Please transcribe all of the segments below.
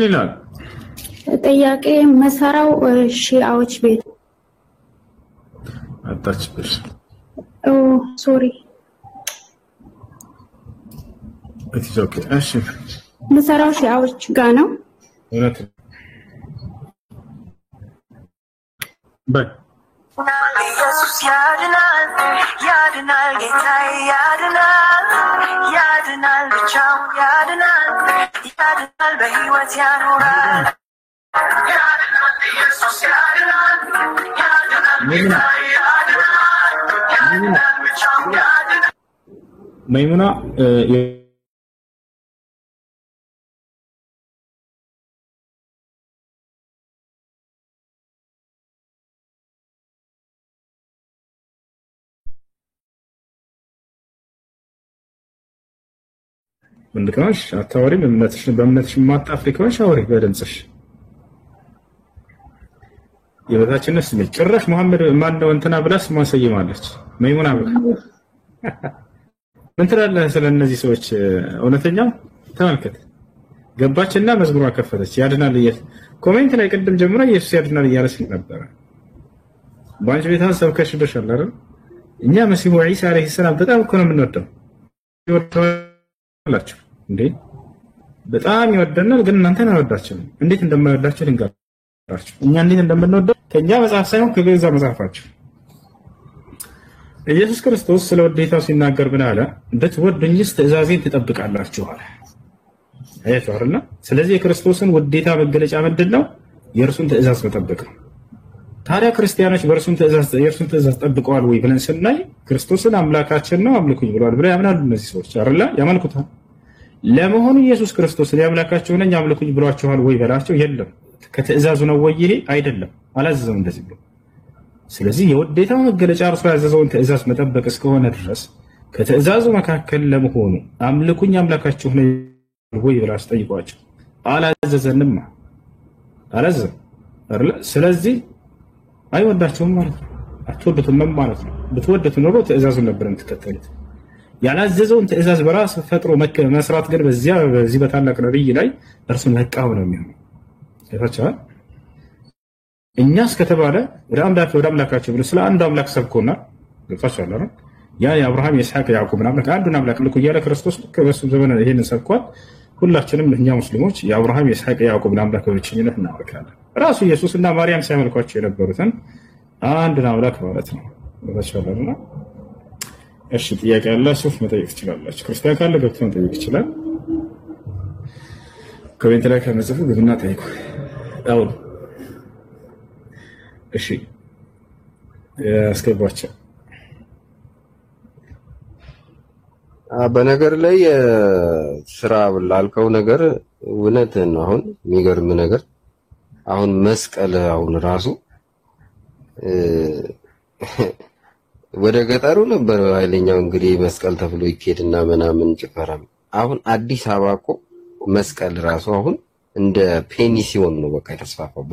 ይላል ጥያቄ መሰራው ሺአዎች ቤት አጣችብሽ። ኦ ሶሪ ኢትስ ኦኬ። እሺ መሰራው ሺአዎች ጋር ነው። እውነት በይ ኢየሱስ ያድናል ያድናል ጌታዬ ያድናል ያድናል ብቻውን ያድናል ያድናል በሕይወት ያኖራል ያድናል ኢየሱስ ያድናል ያድናል ጌታዬ ያድናል ያድናል ብቻውን ያድናል መይሙና ምንድነው አታወሪም? በእምነትሽ ማጣፍሪ ከሆንሽ አውሪ በድምፅሽ። የበታችነት ስሜት ጭራሽ መሐመድ ማነው እንትና ብላ ስሟን ሰይማለች። መይሙና ብላ ምን ትላለህ ስለ እነዚህ ሰዎች? እውነተኛው ተመልከት። ገባችና መዝሙሯ ከፈተች። ያድናል ኮሜንት ላይ ቅድም ጀምራ ኢየሱስ ያድናል እያለች ነበረ። በአንቺ ቤት ሰብከሽልሻል አይደል? እኛ መሲሁ ዒሳ አለይሂ ሰላም በጣም እኮ ነው የምንወደው። ይወዳላችሁ እንዴ? በጣም ይወደናል፣ ግን እናንተን አይወዳችሁም። እንዴት እንደማይወዳችሁ ልንገራችሁ። እኛ እንዴት እንደምንወደው ከኛ መጽሐፍ ሳይሆን ከገዛ መጽሐፋችሁ። ኢየሱስ ክርስቶስ ስለ ውዴታው ሲናገር ምን አለ? ብትወዱኝስ ትእዛዜን ትጠብቃላችሁ አለ። አያችሁ አይደል? ስለዚህ የክርስቶስን ውዴታ መገለጫ ምንድነው? የእርሱን ትእዛዝ መጠበቅ ነው። ታዲያ ክርስቲያኖች የእርሱን ትእዛዝ ጠብቀዋል ወይ ብለን ስናይ ክርስቶስን አምላካችን ነው አምልኩኝ ብለዋል ብለው ያምናሉ እነዚህ ሰዎች አይደል? ያመልኩታል። ለመሆኑ ኢየሱስ ክርስቶስን ያምላካቸው ነኝ አምልኩኝ ብሏቸዋል ወይ በላቸው? የለም። ከትእዛዙ ነው ወይ? ይሄ አይደለም፣ አላዘዘም እንደዚህ ብሎ። ስለዚህ የውዴታው መገለጫ እርሱ ያዘዘውን ትእዛዝ መጠበቅ እስከሆነ ድረስ ከትእዛዙ መካከል ለመሆኑ አምልኩኝ አምላካችሁ ነኝ ወይ ብላችሁ ጠይቋቸው። አላዘዘንም፣ አላዘዘም አይደል? ስለዚህ አይወዳቸውም ማለት ነው። አትወዱትም ማለት ነው። ብትወዱት ኖሮ ትእዛዙን ነበር የምትከተሉት። ያላዘዘውን ትእዛዝ በራስ ፈጥሮ መስራት ግን በዚህ በታላቅ ነብይ ላይ እርሱን መቃወም ነው የሚሆነው። ይፈቻል። እኛስ ከተባለ ወደ አምላካቸው ብሎ ስለ አንዱ አምላክ ሰብኮና ይፈቻል አይደል? ያ የአብርሃም የይስሐቅ ያዕቆብ አምላክ አንዱን አምላክ ልኩ እያለ ክርስቶስ በሱ ዘመን ይሄንን ሰብኳል። ሁላችንም እኛ ሙስሊሞች የአብርሃም የይስሐቅ ያዕቆብ አምላክ በብቸኝነት እናመልካለን። ራሱ ኢየሱስና ማርያም ሲያመልኳቸው የነበሩትን አንድን አምላክ ማለት ነው። በተቻለና እሺ፣ ጥያቄ ያላችሁ መጠየቅ ትችላላችሁ። ክርስቲያን ካለ ገብቶ መጠየቅ ይችላል። ኮሜንት ላይ ከመጽፉ ግብና ጠይቁ። አሁን እሺ፣ አስገባቸው። በነገር ላይ ስራ ላልከው ነገር እውነትህን ነው። አሁን የሚገርም ነገር አሁን መስቀል አሁን ራሱ ወደ ገጠሩ ነበር ኃይለኛው እንግዲህ መስቀል ተብሎ ይኬድና ምናምን ጭፈራም። አሁን አዲስ አበባ እኮ መስቀል ራሱ አሁን እንደ ፔኒሲዮን ነው በቃ የተስፋፋው።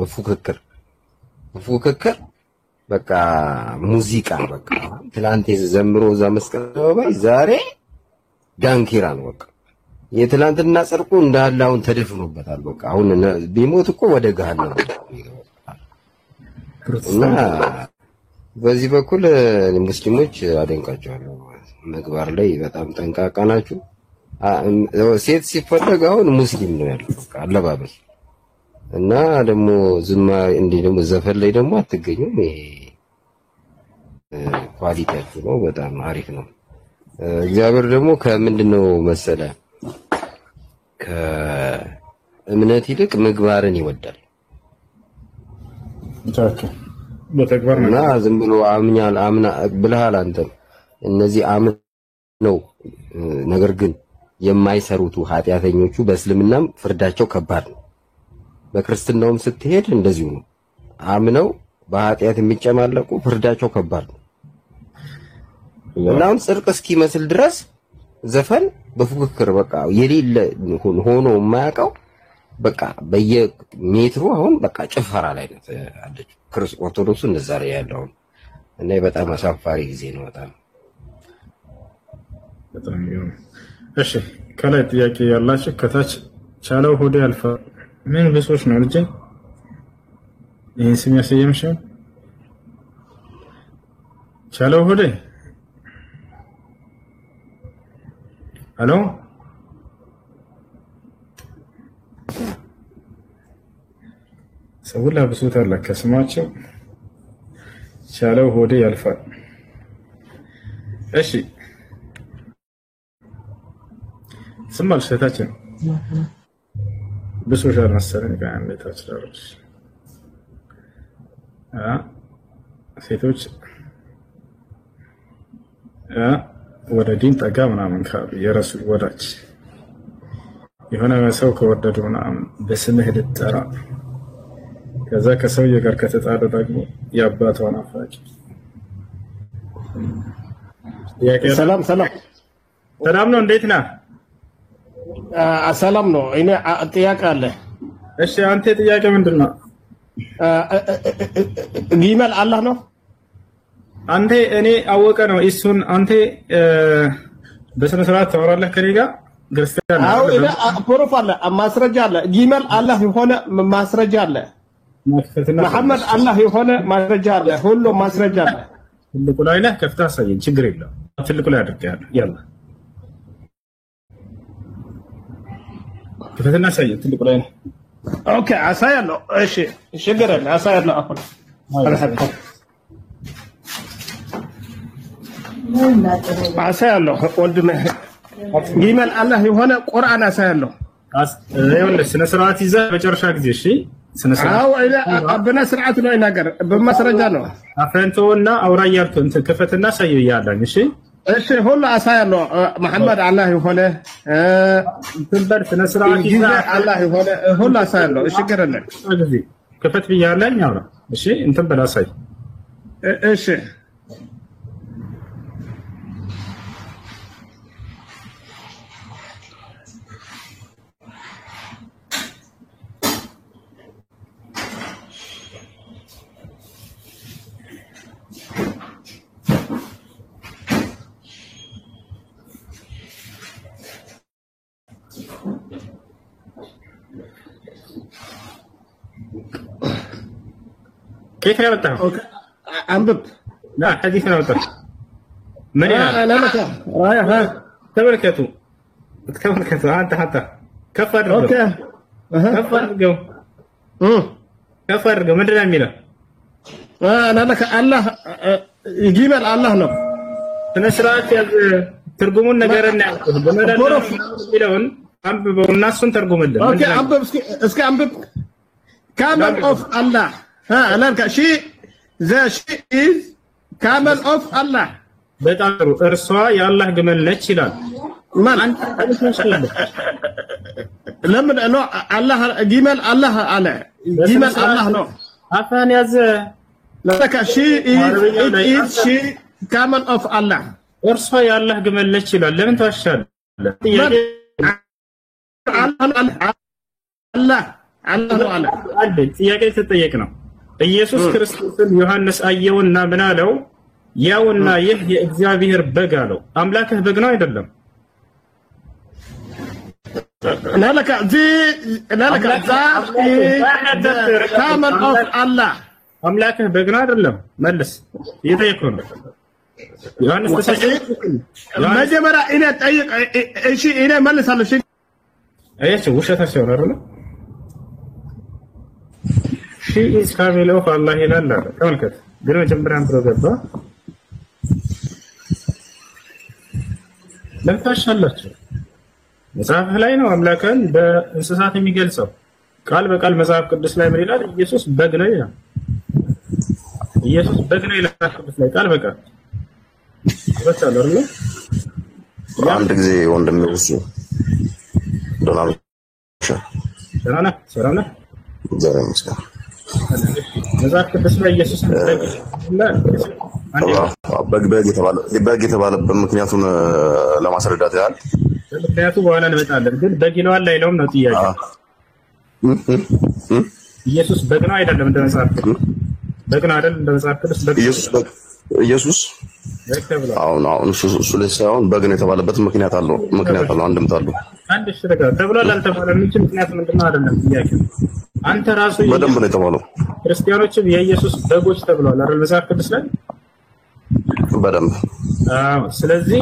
በፉክክር በቃ ሙዚቃ በቃ ትላንት ዘምሮ እዛ መስቀል አበባይ ዛሬ ዳንኪራ ነው በቃ። የትላንትና ጽድቁ እንዳለ አሁን ተደፍኖበታል በቃ። አሁን ቢሞት እኮ ወደ ገሃነም እና በዚህ በኩል ሙስሊሞች አደንቃቸዋለሁ። ምግባር ላይ በጣም ጠንቃቃ ናችሁ። ሴት ሲፈለግ አሁን ሙስሊም ነው ያለው በቃ አለባበስ እና ደግሞ ዝማ እንዲህ ደግሞ ዘፈን ላይ ደግሞ አትገኙም። ይሄ ኳሊቲያችሁ ነው፣ በጣም አሪፍ ነው። እግዚአብሔር ደግሞ ከምንድነው መሰለ ከእምነት ይልቅ ምግባርን ይወዳል። በተግባርና ዝም ብሎ አምና ብለሃል አንተ። እነዚህ ነው ነገር ግን የማይሰሩቱ ኃጢአተኞቹ በእስልምናም ፍርዳቸው ከባድ ነው። በክርስትናውም ስትሄድ እንደዚሁ ነው። አምነው በኃጢአት የሚጨማለቁ ፍርዳቸው ከባድ ነው። እና አሁን ጽድቅ እስኪመስል ድረስ ዘፈን በፉክክር በቃ የሌለ ሆኖ የማያውቀው በቃ በየሜትሩ አሁን በቃ ጭፈራ ላይ ነው አለች ክርስቶስ ኦርቶዶክሱ እንደዛ ላይ ያለው እና በጣም አሳፋሪ ጊዜ ነው በጣም እሺ ከላይ ጥያቄ ያላችሁ ከታች ቻለው ሆዴ አልፋ ምን ብሶች ነው ልጅ ይሄን ስም ያሰየምሽ? ቻለው ሆዴ ሄሎ ሰውላ ብሶት አለ ከስማቸው ቻለው ሆዴ ያልፋል። እሺ ስማል ሸታችን ብሶሻል መሰለኝ ከአንዴታች ዳሮች ሴቶች ወደ ዲን ጠጋ ምናምን ካሉ የረሱል ወዳጅ የሆነ ሰው ከወደዱ ምናምን በስምህ ልጠራ ከዛ ከሰውዬ ጋር ከተጣለ ደግሞ የአባቷን አፋጭ ሰላም ሰላም ነው። እንዴት ነህ? ሰላም ነው። እኔ ጥያቄ አለ። እሺ አንተ ጥያቄ ምንድን ነው? ጊመል አላህ ነው? አንተ እኔ አወቀ ነው እሱን አንተ በስነ ስርዓት ታወራለህ ከኔ ጋር ክርስቲያን አው እኔ ፕሮፍ አለ ማስረጃ አለ። ጊመል አላህ የሆነ ማስረጃ አለ። መሐመድ አላህ የሆነ ማስረጃ አለ። ሁሉ ማስረጃ አለ። ትልቁ ላይ ነህ ከፍታ ሳይን ችግር የለም። ትልቁ ላይ አድርገህ ያላ ከፍተና ሳይን ትልቁ ላይ ነህ። ኦኬ አሳያለሁ። እሺ ችግር የለም አሳያለሁ። አሁን አልሐምዱሊላህ አሳያለሁ። ወንድሜ ጊመል አላህ የሆነ ቁርአን አሳያለሁ። ይኸውልህ ስነ ስርዓት ይዘህ መጨረሻ ጊዜ እሺ ስነ ስርዓት አው አይላ አብና ስርዓት ነው ይናገር በማስረጃ ነው። አፈንቶና አውራ እያልኩ እንትን ክፈትና ሳየው እያለኝ እሺ እሺ ሁሉ አሳያለሁ። መሐመድ አላህ የሆነ እንትን በል ስነ ስርዓት ይዘህ አላህ የሆነ ሁሉ አሳያለሁ። እሺ ገረለ ጊዜ ክፈት ብያለኝ አውራ እሺ እንትን በል አሳይ እሺ كيف نبتها؟ انبب لا حديث نبتها من انا لك رايح ها تبركته انت حتى كفر اوكي كفر كفر من دنا ميلا انا لك الله يجيب الله ነው ተነስራት ትርጉሙን ነገርና በመዳን አንብበውና እሱን ተርጉምልን። ኦኬ አንብብ እስኪ አንብብ ካመል ኦፍ አላህ አላልካ ሺ ዘ ሺ ኢዝ ካመል ኦፍ አላህ በጣም ጥሩ እርሷ የአላህ ግመል ነች ይላል። ማን ለምን ነው አላህ ጊመል አላህ አለ ጊመል አላህ ነው አፋን ያዘ ለካ ሺ ኢዝ ሺ ካመል ኦፍ አላህ እርሷ የአላህ ግመል ነች ይላል። ለምን ተዋሻለህ? አላህ ነው አለ አንዴ ጥያቄ ተጠየቅ ነው። ኢየሱስ ክርስቶስን ዮሐንስ አየውና ምን አለው? ያውና ይህ የእግዚአብሔር በግ አለው። አምላክህ በግ ነው አይደለም? نالك كامل اوف الله አምላክህ በግ ነው አይደለም? መልስ እየጠየቅኩ ነው። ዮሐንስ መጀመሪያ እኔ ጠይቅ እሺ እኔ መልሳለሁ። እሺ አያችሁ ውሸታቸው ነው አይደል? ሺ ኢዝ ካሚል ኦፍ አላህ ይላል። ተመልከት ግን መጀመሪያ አንተ ገባ ለምታሻላችሁ መጽሐፍ ላይ ነው አምላክን በእንስሳት የሚገልጸው ቃል በቃል መጽሐፍ ቅዱስ ላይ ምን ይላል? ኢየሱስ በግ ነው ይላል። ኢየሱስ በግ ነው ይላል ቅዱስ ላይ ቃል በቃል ወጣለ አይደል? አንድ ጊዜ ወንድም እሱ ዶናልድ ሰላም ነው ዘረምስ መጽሐፍ ቅዱስ ላይ ኢየሱስ በግ የተባለበት ምክንያቱን ለማስረዳት ያህል ምክንያቱ በኋላ እንመጣለን። ግን በግ ነው አለ አይለውም ነው ጥያቄ። ኢየሱስ በግ ነው አይደለም? እንደ መጽሐፍ ቅዱስ በግ ነው አይደል? እንደ መጽሐፍ ቅዱስ ኢየሱስ አሁን እሱ ላይ ሳይሆን በግ ነው የተባለበት ምክንያት አለው። አንድምታ አለው። አንድ ሽረጋ ተብሏል አልተባለም እንጂ ምክንያት ምንድነው አይደለም ጥያቄ አንተ ራሱ በደንብ ነው የተባለው ክርስቲያኖችም የኢየሱስ በጎች ተብሏል አይደል መጽሐፍ ቅዱስ ላይ በደንብ ስለዚህ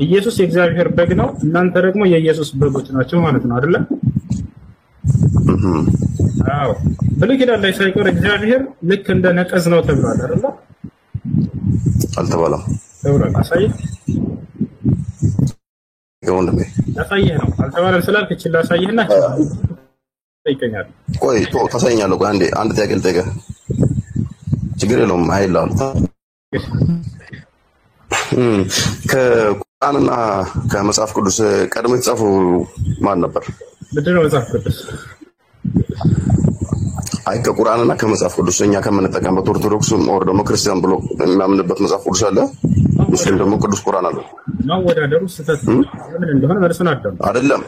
ኢየሱስ የእግዚአብሔር በግ ነው እናንተ ደግሞ የኢየሱስ በጎች ናችሁ ማለት ነው አይደል አዎ ብሉይ ኪዳን ላይ ሳይቀር እግዚአብሔር ልክ እንደ ነቀዝ ነው ተብሏል አይደል አልተባለም ተብሏል አሳይ ወንድሜ አሳይህ ነው አልተባለም ስላልክ እችል አሳይህና ይቀኛል ቆይ ታሳይኛለህ ቆይ አንድ ጥያቄ ልጠይቅህ ችግር የለውም አይላል ከቁርአንና ከመጽሐፍ ቅዱስ ቀድሞ የተጻፈው ማን ነበር ምንድን ነው መጽሐፍ ቅዱስ አይ ከቁርአንና ከመጽሐፍ ቅዱስ እኛ ከምንጠቀምበት ኦርቶዶክስ ወር ደግሞ ክርስቲያን ብሎ የሚያምንበት መጽሐፍ ቅዱስ አለ ሙስሊም ደግሞ ቅዱስ ቁርአን አለ ማወዳደሩ ስህተት ምን እንደሆነ መልሱን አዳም አይደለም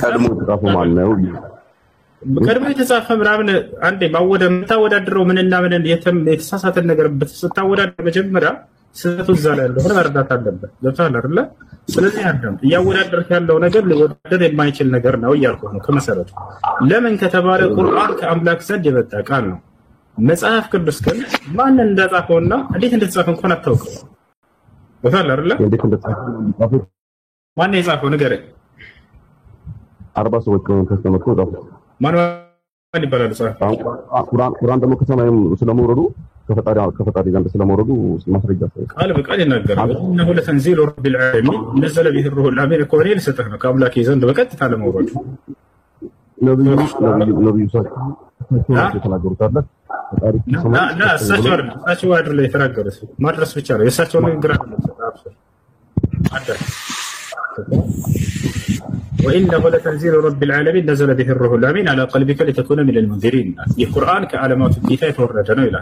ቀድሞ የተጻፈው ማን ነው ቀድሞ የተጻፈ ምናምን አንዴ የምታወዳድረው ምንና ምን የተሳሳተ ነገር ስታወዳድር መጀመሪያ ስህተቱ እዛ ላይ እንደሆነ መረዳት አለበት ለታል አይደለ ስለዚህ አዳም እያወዳደርክ ያለው ነገር ሊወዳደር የማይችል ነገር ነው እያልኩ ነው ከመሰረቱ ለምን ከተባለ ቁርአን ከአምላክ ዘንድ የመጣ ቃል ነው መጽሐፍ ቅዱስ ግን ማን እንደጻፈውና እንዴት እንደተጻፈ እንኳን አታውቅም ለታል አይደለ እንዴት እንደተጻፈው ማን የጻፈው ነገር 40 ሰዎች ነው ተሰመጥኩ ጻፈው ማን ይባላል ጻፈ ቁርአን ደግሞ ከሰማይም ስለመውረዱ ከፈጣሪ ዘንድ ስለመውረዱ ማስረጃ ቃል በቃል ይናገራል انه لتنزيل رب العالمين نزل به الروح الامين كوريل ستخنا ከአምላክ ዘንድ በቀጥታ ለመውረዱ ነብዩ ተናገሩት አለ ፈጣሪ እሳቸው አይደለ የተናገሩት ማድረስ ብቻ ነው የእሳቸው ንግግር አይደለም وإنه لتنزيل رب العالمين نزل به الروح الأمين على قلبك لتكون من المنذرين القرآن كعلامات الكتاب تورد إلى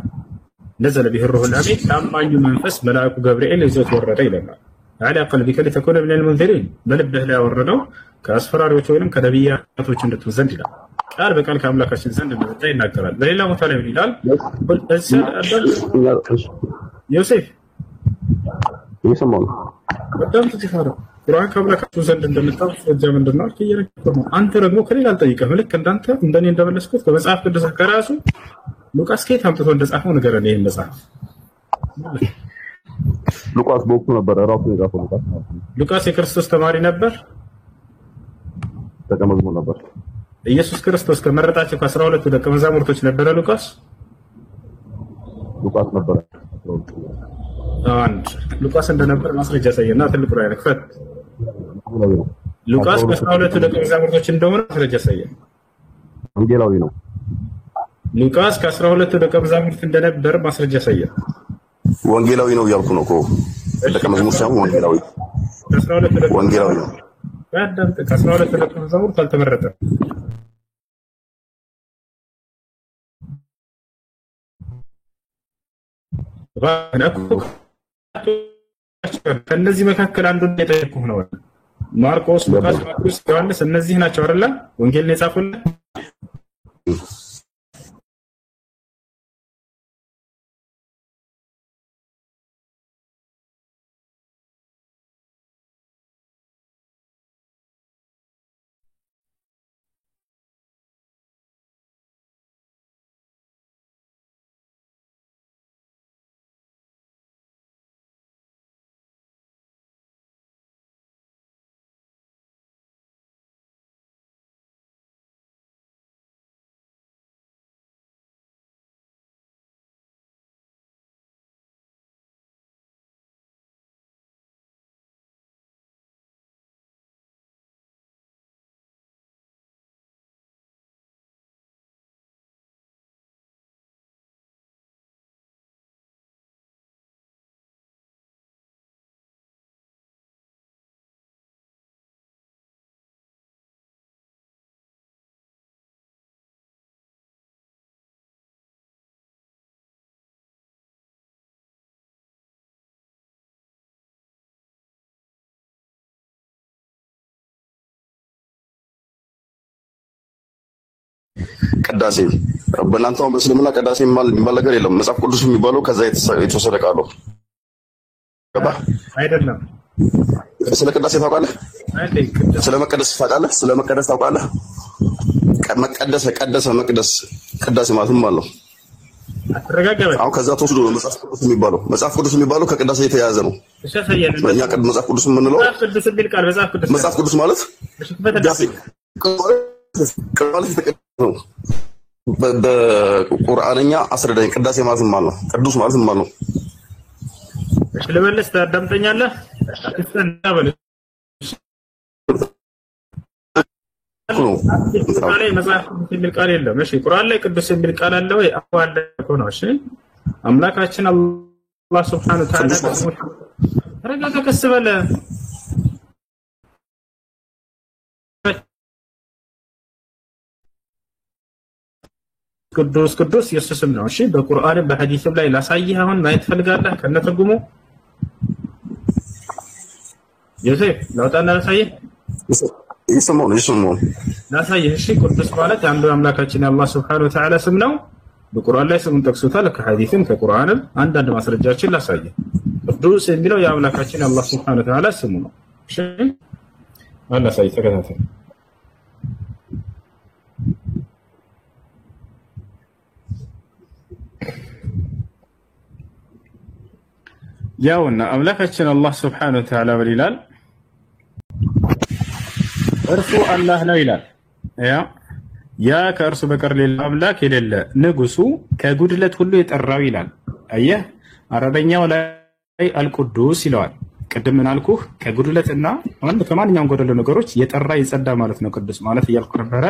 نزل به الروح الأمين أما منفس ملائكة جبريل يزوت ورد إلى على قلبك لتكون من المنذرين بلبه لا وردوا كأسفرار وتوينم كنبيات وجنة الزندلة قال بقال كأملاك الزند من الدين نقرأ دليل مطالب الهلال يوسف يسمون قدام تتفارق ቁርአን ከአምላካችሁ ዘንድ እንደመጣው ወጀ ምንድነው ከየረከው አንተ ደግሞ ከሌላ አልጠይቀህም ልክ እንዳንተ እንደኔ እንደመለስኩት ከመጽሐፍ ቅዱስ ከራሱ ሉቃስ ከየት አምጥቶ እንደጻፈው ንገረን ይሄን መጽሐፍ ሉቃስ በወቅቱ ነበር ራሱ የጻፈው ሉቃስ የክርስቶስ ተማሪ ነበር ደቀ መዝሙር ነበር ኢየሱስ ክርስቶስ ከመረጣቸው ከ12 ደቀ መዛሙርቶች ነበረ ሉቃስ ነበር አንድ ሉቃስ እንደነበር ማስረጃ ያሳየና ትልቁ ላይ ነክፈት ሉቃስ ከ12 ደቀ መዛሙርቶች እንደሆነ ማስረጃ ያሳየ ወንጌላዊ ነው ሉቃስ ከ12 ደቀ መዛሙርት እንደነበር ማስረጃ ያሳየ ወንጌላዊ ነው ያልኩ ነው እኮ ደቀ መዝሙር ሳይሆን ወንጌላዊ ከ12 ደቀ ወንጌላዊ ነው ያዳምጥ ከ12 ደቀ መዛሙርት አልተመረጠም ከነዚህ መካከል አንዱን የጠየቅኩህ ነው ማርቆስ ሉቃስ ማቴዎስ ዮሐንስ እነዚህ ናቸው አይደል ወንጌልን የጻፉልን ቅዳሴ በእናንተው በእስልምና ቅዳሴ የሚባል ነገር የለም መጽሐፍ ቅዱስ የሚባለው ከዛ የተወሰደ ቃል ነው አይደለም ስለ ቅዳሴ ታውቃለህ? ስለ መቀደስ ታውቃለህ? ስለ መቀደስ ታውቃለህ? መቀደስ መቅደስ ቅዳሴ ማለት ምን ማለት ነው? አሁን ከዛ ተወስዶ መጽሐፍ ቅዱስ የሚባለው ከቅዳሴ የተያያዘ ነው። እኛ መጽሐፍ ቅዱስ የምንለው መጽሐፍ ቅዱስ ማለት ነው። በቁርአንኛ አስረዳኝ። ቅዳሴ ማለት ምን ማለት ነው? ቅዱስ ማለት ምን ማለት ነው? እሺ ልመልስ፣ ታዳምጠኛለህ? ቁርአን ላይ መጽሐፍ ቅዱስ የሚል ቃል የለም። እሺ ቁርአን ላይ ቅዱስ የሚል ቃል አለ ወይ? አዎ አለ እኮ ነው። እሺ አምላካችን አላህ Subhanahu Wa Ta'ala ተረጋጋ፣ ቀስ በለ። ቅዱስ ቅዱስ የእሱ ስም ነው። እሺ በቁርአንም በሐዲስም ላይ ላሳይህ። አሁን ማየት ፈልጋለህ ከነትርጉሙ? ዮሴፍ ላውጣና ላሳይህ። ይስሙን ላሳይህ። እሺ ቅዱስ ማለት አንዱ አምላካችን አላህ Subhanahu Wa Ta'ala ስም ነው። በቁርአን ላይ ስሙን ጠቅሶታል። ከሐዲስም ከቁርአንም አንዳንድ ማስረጃዎችን ላሳይህ። ቅዱስ የሚለው የአምላካችን አላህ Subhanahu Wa Ta'ala ስሙ ነው። እሺ ላሳይህ፣ ተከታተል። ያውና አምላካችን አላህ Subhanahu Wa Ta'ala ይላል እርሱ አላህ ነው ይላል። ያ ከእርሱ በቀር ሌላ አምላክ የሌለ ንጉሱ ከጉድለት ሁሉ የጠራው ይላል። አየህ አረበኛው ላይ አልቁዱስ ይለዋል። ቅድም ምን አልኩህ? ከጉድለትና ከማንኛውም ጎደሎ ነገሮች የጠራ የጸዳ ማለት ነው ቅዱስ ማለት እያልኩ ነበረ።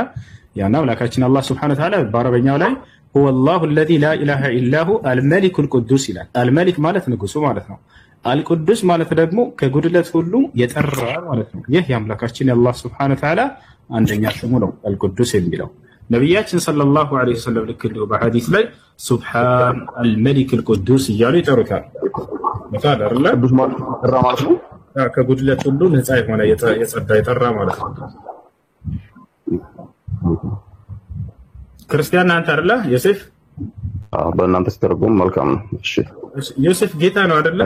ያና አምላካችን አላህ Subhanahu Wa Ta'ala በአረበኛው ላይ هو الله الذي لا اله الا هو الملك القدوس ይላል። አልመሊክ ማለት ንጉሱ ማለት ነው። አልቁዱስ ማለት ደግሞ ከጉድለት ሁሉ የጠራ ማለት ነው። ይህ የአምላካችን የአላህ Subhanahu Wa Ta'ala አንደኛ ስሙ ነው አልቁዱስ የሚለው። ነብያችን ሰለላሁ ዐለይሂ ወሰለም ልክ እንዲሁ በሐዲስ ላይ ሱብሃን አልመሊክ አልቁዱስ እያሉ ይጠሩታል። መታል አይደል? ቅዱስ ማለት ጠራ ማለት ነው። ከጉድለት ሁሉ ነፃ የሆነ የጸዳ የጠራ ማለት ነው። ክርስቲያን አንተ አይደለ ዮሴፍ? በእናንተ ስተረጎም መልካም ነው። እሺ ዮሴፍ ጌታ ነው አይደለ?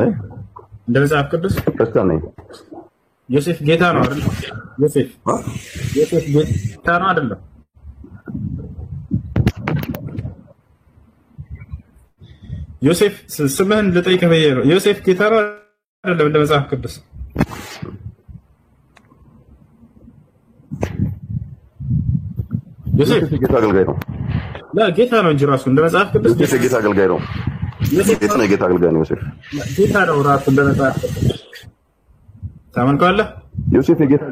እንደ መጽሐፍ ቅዱስ ክርስቲያን ነኝ። ዮሴፍ ጌታ ነው አይደለ? ዮሴፍ ጌታ ነው አይደለ? ዮሴፍ ስምህን ልጠይቅህ ብዬ ነው። ዮሴፍ ጌታ ነው አይደለም? እንደ መጽሐፍ ቅዱስ ዮሴፍ ጌታ አገልጋይ ነው። ጌታ ነው እንጂ ራሱ እንደ መጽሐፍ ቅዱስ ጌታ አገልጋይ ነው። ጌታ አገልጋይ ነው። ዮሴፍ ጌታ ነው ራሱ እንደ መጽሐፍ ቅዱስ ታመልከዋለህ። ዮሴፍ የጌታ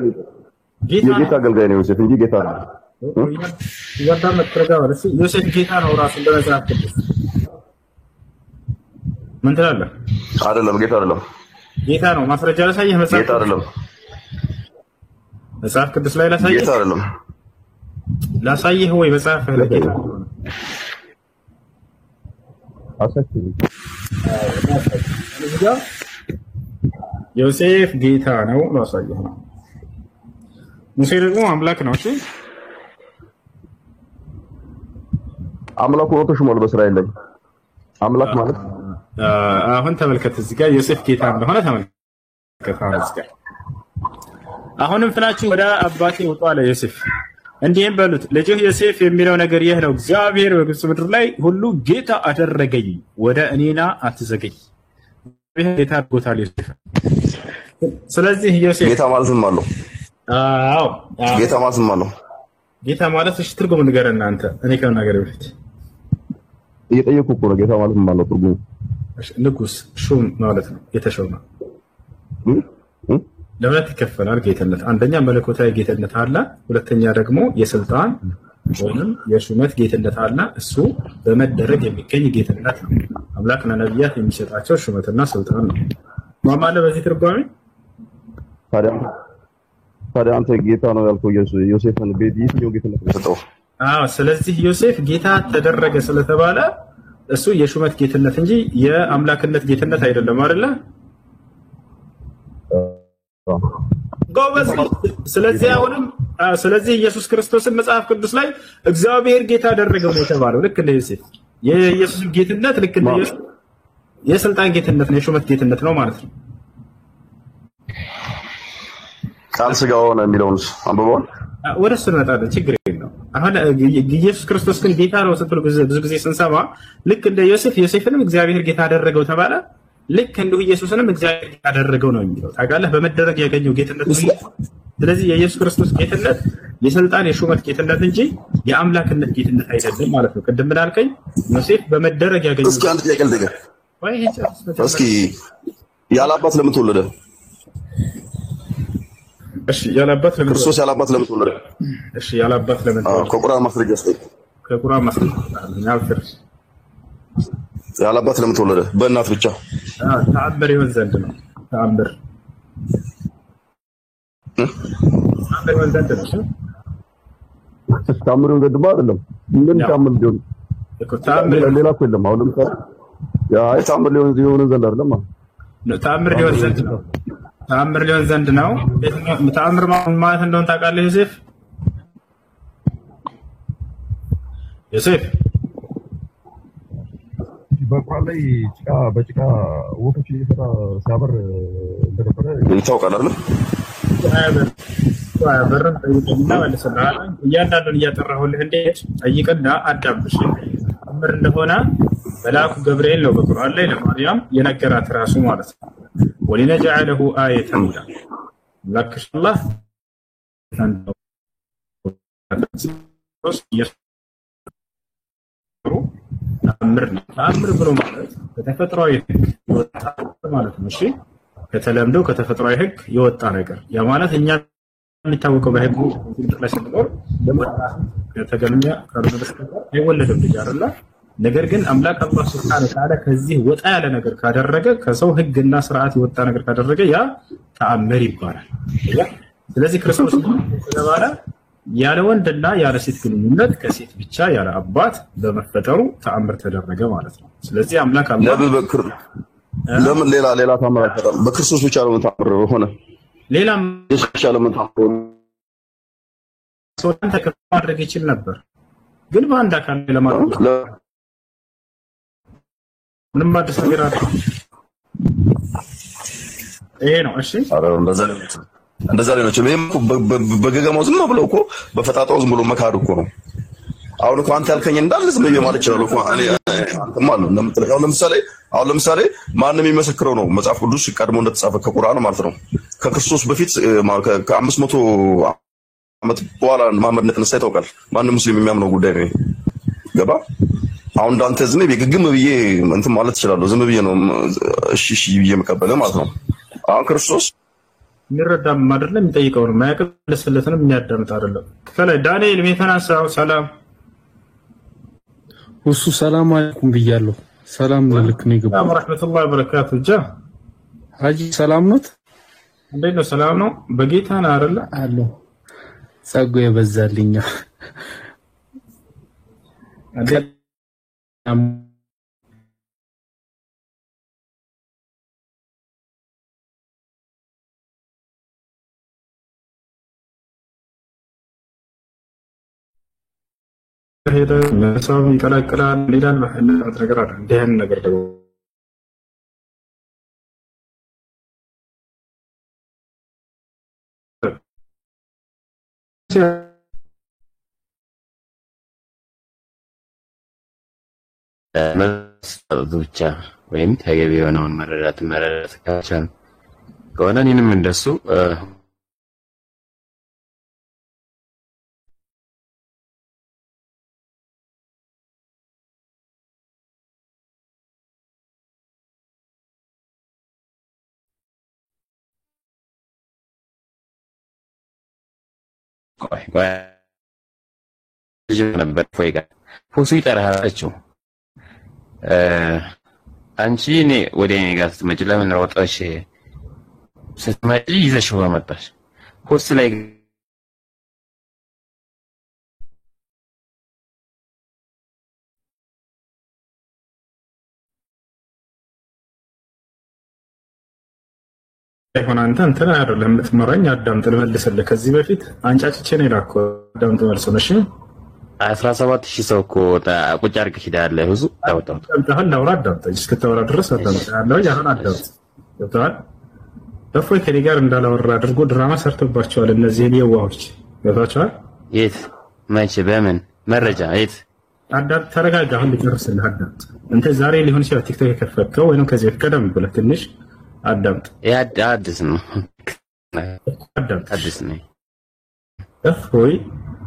አገልጋይ ነው። ዮሴፍ እንጂ ጌታ ነው። ዮሴፍ ጌታ ነው ራሱ እንደ መጽሐፍ ቅዱስ ምን ትላለህ? አይደለም፣ ጌታ አይደለም። ጌታ ነው። ማስረጃ ላሳየህ። ጌታ አይደለም። መጽሐፍ ቅዱስ ላይ ላሳየህ። ጌታ አይደለም። ላሳየህ ወይ መጽሐፍ ላይ ጌታ ዮሴፍ ጌታ ነው ላሳየህ ነው። ሙሴ ደግሞ አምላክ ነው። እሺ አምላክ ሆኖ ተሾሟል በእስራኤል ላይ። አምላክ ማለት አሁን ተመልከት፣ እዚህ ጋር ዮሴፍ ጌታ እንደሆነ ተመልከት። አሁን እዚህ ጋር አሁንም ፍናችሁ ወደ አባቴ ወጣ አለ ዮሴፍ። እንዲህም በሉት ልጅህ ዮሴፍ የሚለው ነገር ይህ ነው፣ እግዚአብሔር በግብጽ ምድር ላይ ሁሉ ጌታ አደረገኝ፣ ወደ እኔና አትዘገይ። ጌታ አድርጎታል ዮሴፍ። ስለዚህ ዮሴፍ ጌታ ማለት ምን ማለት ነው? አዎ ጌታ ማለት ምን ማለት ነው? ጌታ ማለት እሺ ትርጉም ንገረና አንተ። እኔ ከመናገር በፊት እየጠየኩ እኮ ነው። ጌታ ማለት ምን ማለት ነው? ትርጉሙ ንጉስ ሹም ማለት ነው፣ የተሾመ። ለሁለት ይከፈላል ጌትነት። አንደኛ መለኮታዊ ጌትነት አለ፣ ሁለተኛ ደግሞ የስልጣን ወይም የሹመት ጌትነት አለ። እሱ በመደረግ የሚገኝ ጌትነት ነው። አምላክ ለነቢያት የሚሰጣቸው ሹመትና ስልጣን ነው። ማማለ በዚህ ትርጓሜ ታዲያ አንተ ጌታ ነው ያልከው ዮሴፍን የትኛው ጌትነት ነው የሰጠው? ስለዚህ ዮሴፍ ጌታ ተደረገ ስለተባለ እሱ የሹመት ጌትነት እንጂ የአምላክነት ጌትነት አይደለም አይደለ? ጎበዝ። ስለዚህ ኢየሱስ ክርስቶስን መጽሐፍ ቅዱስ ላይ እግዚአብሔር ጌታ አደረገው ነው የተባለው። ልክ እንደ ዮሴፍ የኢየሱስ ጌትነት ልክ እንደ ዮሴፍ የስልጣን ጌትነት ነው፣ የሹመት ጌትነት ነው ማለት ነው። ቃል ስጋ ሆነ የሚለውን አንብበዋል። ወደ እሱ እንመጣለን፣ ችግር የለውም። አሁን ኢየሱስ ክርስቶስ ግን ጌታ ነው ስትሉ ብዙ ጊዜ ስንሰማ ልክ እንደ ዮሴፍንም እግዚአብሔር ጌታ አደረገው ተባለ። ልክ እንዲሁ ኢየሱስንም እግዚአብሔር ጌታ አደረገው ነው የሚለው ታውቃለህ፣ በመደረግ ያገኘው ጌትነት ነው። ስለዚህ የኢየሱስ ክርስቶስ ጌትነት የስልጣን የሹመት ጌትነት እንጂ የአምላክነት ጌትነት አይደለም ማለት ነው። ቅድም ምን አልከኝ? ዮሴፍ በመደረግ ያገኘው። እስኪ አንድ ጥያቄ ልጠይቅህ። እስኪ ያለ አባት ለምን ተወለደ? እሺ ያለ አባት ለምን ክርስቶስ ያለ አባት ለምን ተወለደ? እሺ ያለ አባት ለምን ተወለደ? ከቁርአን ማስረጃ እስኪ ከቁርአን ማስረጃ ያልፍር ያለ አባት ለምን ተወለደ? በእናት ብቻ ተአምር ይሆን ዘንድ ነው። ተአምር ይሆን ዘንድ ነው። ተአምር ይሆን ዘንድ አይደለም። ምን ተአምር ሊሆን እኮ ተአምር ሌላ እኮ የለም። አሁን ለምሳሌ ያ ተአምር ሊሆን ዘንድ አይደለም ማለት ተአምር ሊሆን ዘንድ ነው። ተአምር ሊሆን ዘንድ ነው። ተአምር ማለት እንደሆነ ታውቃለህ ዮሴፍ? በቋል ላይ በጭቃ ወፎች እየሰራ ሲያበር እንደነበረ ይታወቃል አይደል? በረም ጠይቅና መልሰናል። እያንዳንዱን እያጠራሁልህ እንዴት ጠይቅና አዳምሽ። ተአምር እንደሆነ መልአኩ ገብርኤል ነው በቁርአን ላይ ለማርያም የነገራት ራሱ ማለት ነው። ወሊነጀዐለሁ አየተን ለክሽላህ ተአምር ብሎ ማለት ከተፈጥሯዊ ህግ የወጣ ማለት ነው። እሺ ከተለምዶ ከተፈጥሯዊ ህግ የወጣ ነገር ያ ማለት እኛ የሚታወቀው በህግ ላይ ስንኖር ከተገኘ ካልሆነ በስተቀር አይወለድም ልጅ አይደለ? ነገር ግን አምላክ አላህ ሱብሓነሁ ወተዓላ ከዚህ ወጣ ያለ ነገር ካደረገ ከሰው ህግና ስርዓት የወጣ ነገር ካደረገ ያ ተአምር ይባላል። ስለዚህ ክርስቶስ ተባለ ያለ ወንድና ያለ ሴት ግንኙነት ከሴት ብቻ ያለ አባት በመፈጠሩ ተአምር ተደረገ ማለት ነው። ስለዚህ አምላክ አላህ ለምን ሌላ ተአምር አልፈጠረም? በክርስቶስ ብቻ ነው ተአምር ሆነ። ሌላም ብቻ ለምን ተአምር ሰውን ተከፍ ማድረግ ይችል ነበር፣ ግን በአንድ አካል ለማድረግ ምንም አዲስ ነገር አለ ይሄ ነው። እሺ አረ እንደዛ ላይ ነው። ይሄም በገገማው ዝም ብለው እኮ በፈጣጣው ዝም ብሎ መካድ እኮ ነው። አሁን እኮ አንተ ያልከኝ እንዳለ ዝም ብዬ ማለት ይችላል እኮ እኔ አንተም አለ እንደምትለው ለምሳሌ ማንም የሚመሰክረው ነው መጽሐፍ ቅዱስ ቀድሞ እንደተጻፈ ከቁርአን ማለት ነው። ከክርስቶስ በፊት ከ500 ዓመት በኋላ መሐመድ እንደተነሳ ይታወቃል። ማንም ሙስሊም የሚያምነው ጉዳይ ነው። ገባ? አሁን እንዳንተ ዝም ብዬ ግግም ብዬ እንትን ማለት ይችላል። ዝም ብዬ ነው እሺ ብዬ መቀበል ማለት ነው። አሁን ክርስቶስ የሚረዳም አይደለም የሚጠይቀው ነው ማያቀለስለትንም የሚያዳምጥ አይደለም። ከላይ ዳንኤል የተነሳው ሰላም እሱ ሰላም አለይኩም ብያለሁ። ሰላም ለልክ ነው ይገባ። ሰላም ወራህመቱላሂ ወበረካቱ። ሀጂ ሰላም ነው? እንዴት ነው? ሰላም ነው? በጌታ ነው አይደለ? አለው ጸጋ ይበዛልኛ። ሄደ ሰው ይቀላቅላል ሌላን በህነት ነገር አለ እንደዚህ ነገር ደግሞ ብቻ ወይም ተገቢ የሆነውን መረዳት ካልቻልን ከሆነ እኔንም እንደሱ ነበር ፎይጋ ፎሱ ይጠራሃላችሁ አንቺ እኔ ወደ እኔ ጋር ስትመጪ ለምን ሮጠሽ ስትመጪ ይዘሽው መጣሽ ፎስ ላይ ይሆን አንተ እንትን አይደለም የምትመራኝ አዳምጥ ልመልስልህ ከዚህ በፊት አንጫጭቼ ነው የላከው አዳምጥ መልስ ነው እሺ 17000 ሰው እኮ ቁጭ አድርገሽ ሄዳለህ ብዙ ታውጣው አዳምጥ ላውራ አዳምጥ እስክታወራ ድረስ አዳምጥ ያለው ያሁን አዳምጥ ገብቶሃል እፎይ ከኔ ጋር እንዳላወራ አድርጎ ድራማ ሰርቶባቸዋል። እነዚህን የዋሆች ገብቷቸዋል። የት መቼ በምን መረጃ የት? አዳም ተረጋጋ። አሁን ልጨርስልህ። አዳምጥ። እንተ ዛሬ ሊሆን ይችላል ቲክቶክ የከፈትከው ወይንም ከዚህ በፊት ቀደም ብለህ ትንሽ አዳምጥ። አዲስ ነው። አዳምጥ። አዲስ ነው። እፎይ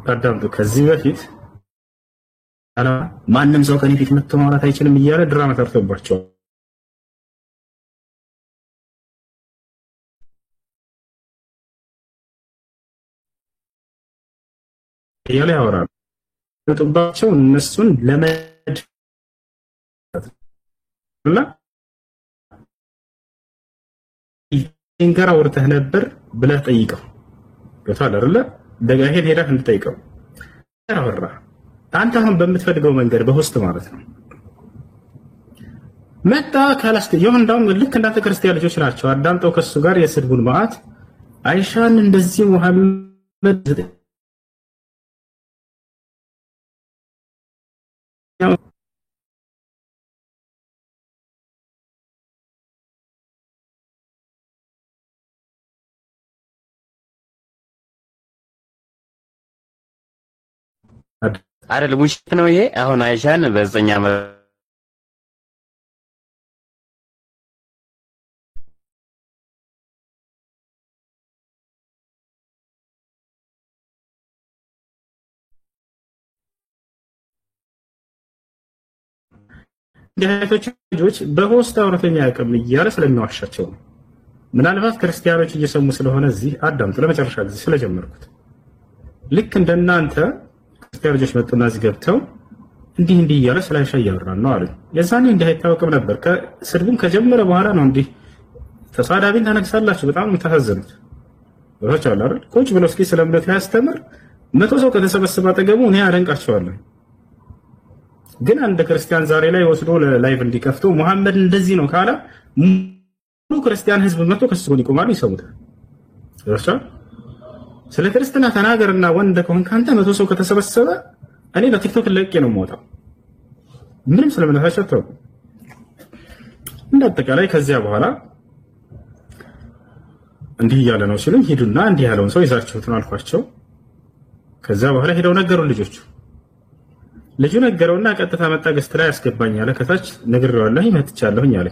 አዳምጡ። ከዚህ በፊት ማንም ሰው ከኔ ፊት መጥቶ ማውራት አይችልም እያለ ድራማ ሰርቶባቸዋል። እያለ ያወራሉ። ጥባቸው እነሱን ለመድ እና እንገራ ወርተህ ነበር ብለህ ጠይቀው። ገብቶሃል አይደለ? ደጋሄን ሄደህ እንድጠይቀው አወራ። አንተ አሁን በምትፈልገው መንገድ በሆስት ማለት ነው መጣ ካላስተ ይሁን እንዳውም ልክ እንዳንተ ክርስቲያን ልጆች ናቸው። አዳምጠው ከሱ ጋር የስድቡን ማአት አይሻን እንደዚህ መሐመድ አይደለም ውሸት ነው ይሄ። አሁን አይሻን በዘኛ እንደዚህ ልጆች በሆስት አውረተኛ ያቀም እያለ ስለሚዋሻቸው ነው። ምናልባት ክርስቲያኖች እየሰሙ ስለሆነ እዚህ አዳምጡ። ለመጨረሻ ጊዜ ስለጀመርኩት ልክ እንደናንተ ክርስቲያን ልጆች መጡና እዚህ ገብተው እንዲህ እያለ ስለ አይሻ እያወራን ነው አሉ። የዛኔ እንዲህ አይታወቅም ነበር። ስድቡን ከጀመረ በኋላ ነው እንዲህ ተሳዳቢን ታነግሳላችሁ። በጣም የምታሳዝኑት ወሮች አሉ አይደል? ቁጭ ብሎ እስኪ ስለ እምነት ላይ ያስተምር 100 ሰው ከተሰበሰበ አጠገቡ እኔ አደንቃቸዋለሁ። ግን አንድ ክርስቲያን ዛሬ ላይ ወስዶ ላይቭ እንዲከፍቱ መሐመድ እንደዚህ ነው ካለ ሙሉ ክርስቲያን ህዝብ መጥቶ ከሱ ጋር ይቆማሉ፣ ይሰሙታል። እርሻ ስለ ክርስትና ተናገርና ወንድ ከሆንክ አንተ 100 ሰው ከተሰበሰበ እኔ በቲክቶክ ለቄ ነው የምወጣው። ምንም ስለምነታቸው ተው። እንደአጠቃላይ ከዚያ በኋላ እንዲህ እያለ ነው ሲሉኝ ሂዱና እንዲህ ያለውን ሰው ይዛችሁት ነው አልኳቸው። ከዛ በኋላ ሄደው ነገሩን ልጁ ነገረውና ቀጥታ መጣ። ገስት ላይ ያስገባኝ አለ። ከታች ነግሬዋለሁ መጥቻለሁኝ አለ።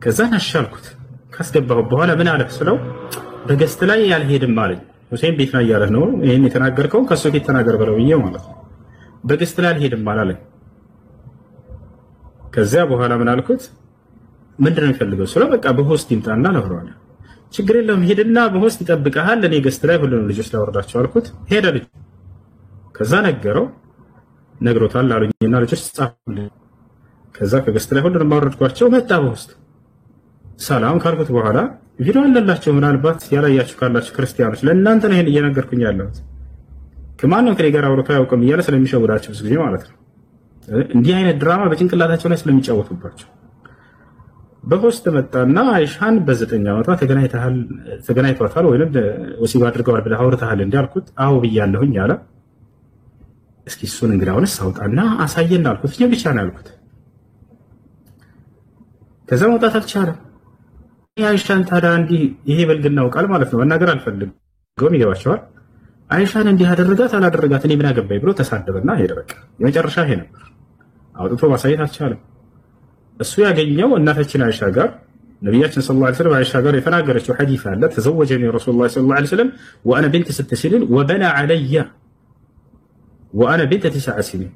ከዛ አሻልኩት። ካስገባው በኋላ ምን አለ ስለው በገስት ላይ ያልሄድም አለኝ። ሁሴን ቤት ነው እያለህ ነው ይሄን የተናገርከው ከሱ ፊት ተናገር በለው ብዬው ማለት ነው። በገስት ላይ አልሄድም አላለኝ። ከዚያ በኋላ ምን አልኩት ምንድን ነው የሚፈልገው ስለው በቃ በሆስት ይምጣና ነግረዋለሁ። ችግር የለውም ሄድና በሆስት ይጠብቅሃል፣ እኔ ገስት ላይ ሁሉንም ልጆች ላወርዳቸው አልኩት። ሄደ ልጅ። ከዛ ነግሮታል አሉኝና ልጆች ጻፉልኝ። ከዛ ከገስት ላይ ሁሉንም አወረድኳቸው። መጣ በውስጥ ሰላም ካልኩት በኋላ ቪዲዮ አለላችሁ። ምናልባት ያላያችሁ ካላችሁ ክርስቲያኖች ለእናንተ ነው ይሄን እየነገርኩኝ ያለሁት። ከማንም ከኔ ጋር አውርቶ አያውቅም እያለ ስለሚሸውዳቸው ብዙ ጊዜ ማለት ነው። እንዲህ አይነት ድራማ በጭንቅላታቸው ላይ ስለሚጫወቱባቸው በሆስት መጣና አይሻን በ9 ዓመቷ ተገናኝቷታል ወይንም ወሲብ አድርገዋል ብለህ አውርተሃል እንዲያልኩት አዎ ብያለሁኝ አለ። እስኪ እሱን እንግዳውንስ አውጣና አሳየን አልኩት። እኔ ብቻ ነው ያልኩት። ከዛ መውጣት አልቻለም። አይሻን ታዲያ እንዲህ ይሄ በልግናው ቃል ማለት ነው መናገር አልፈልግም ይገባቸዋል። አይሻን እንዲህ አደረጋት አላደረጋት እኔ ምን አገባኝ ብሎ ተሳደበና ሄደ። በቃ የመጨረሻ ይሄ ነበር። አውጥቶ ማሳየት አልቻለም። እሱ ያገኘው እናታችን አይሻ ጋር ነብያችን ሰለላሁ ዐለይሂ ወሰለም አይሻ ጋር የተናገረችው ሐዲስ አለ። ተዘወጀኒ ረሱላህ ሰለላሁ ዐለይሂ ወሰለም ወአና ቢንት 6 سنين وبنى علي وانا بنت 9 سنين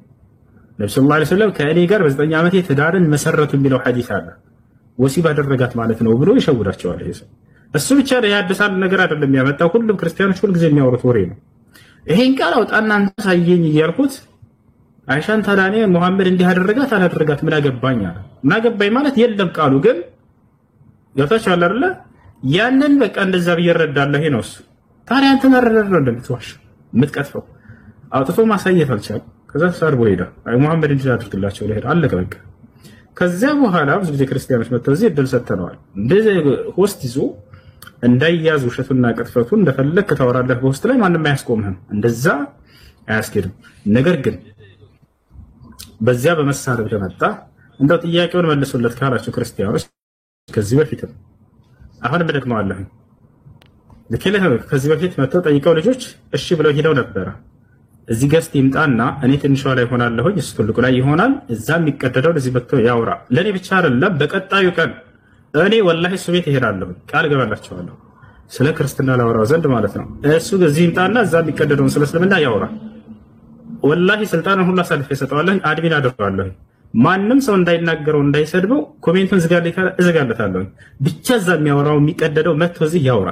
ነብዩ ሰለላሁ ዐለይሂ ወሰለም ከእኔ ጋር በ9 ዓመቴ ትዳርን መሰረቱ የሚለው ሐዲስ አለ። ወሲብ አደረጋት ማለት ነው ብሎ ይሸውዳቸዋል። ይሄ ሰው እሱ ብቻ ነው ያደሳል ነገር አይደለም ያመጣው። ሁሉም ክርስቲያኖች ሁሉ ጊዜ የሚያወሩት ወሬ ነው። ይሄን ቃል አውጣና አንተ ሳየኝ እያልኩት አይሻን ታዳኔ መሐመድ እንዲህ አደረጋት አላደረጋት ምን አገባኝ አለ። ምን አገባኝ ማለት የለም ቃሉ ግን ያታቻለ አይደለ? ያንን በቃ እንደዛ ብየረዳለሁ። ይሄ ነው እሱ። ታዲያ አንተ መረረረ እንደምትዋሽ የምትቀጥፈው አውጥቶ ማሳየት አልቻለም። ከዛ ሳርቦ ሄዳ አይ መሐመድ እንዲህ አድርግላቸው ለሄድ አለቀ በቃ። ከዚያ በኋላ ብዙ ጊዜ ክርስቲያኖች መጥተው እዚህ እድል ሰጥተነዋል። እንደዚህ ሆስት ይዞ እንዳይያዝ ውሸቱና ቅጥፈቱ እንደፈለክ ታወራለህ። በሆስት ላይ ማንም አያስቆምህም። እንደዛ አያስኬድም። ነገር ግን በዚያ በመሳረብ ከመጣ እንደው ጥያቄውን መልሱለት ካላችሁ ክርስቲያኖች ከዚህ በፊትም አሁንም ደግመዋለሁ። ከዚህ በፊት መጥተው ጠይቀው ልጆች እሺ ብለው ሄደው ነበረ። እዚህ ገስት ይምጣና እኔ ትንሿ ላይ ሆናለሁኝ እሱ ትልቁ ላይ ይሆናል። እዛ የሚቀደደው እዚህ መጥቶ ያውራ። ለእኔ ብቻ አይደለም፣ በቀጣዩ ቀን እኔ ወላሂ እሱ ቤት እሄዳለሁ፣ ቃል ገባላችኋለሁ። ስለ ክርስትና ላወራው ዘንድ ማለት ነው። እሱ እዚህ ይምጣና እዛ የሚቀደደውን ስለ እስልምና ያውራ። ወላሂ ስልጣንን ሁሉ አሳልፌ እሰጠዋለሁ፣ አድሚን አደርገዋለሁ። ማንም ሰው እንዳይናገረው እንዳይሰድበው ኮሜንቱን እዘጋለታለሁ። ብቻ እዛ የሚያወራው የሚቀደደው መጥቶ እዚህ ያውራ።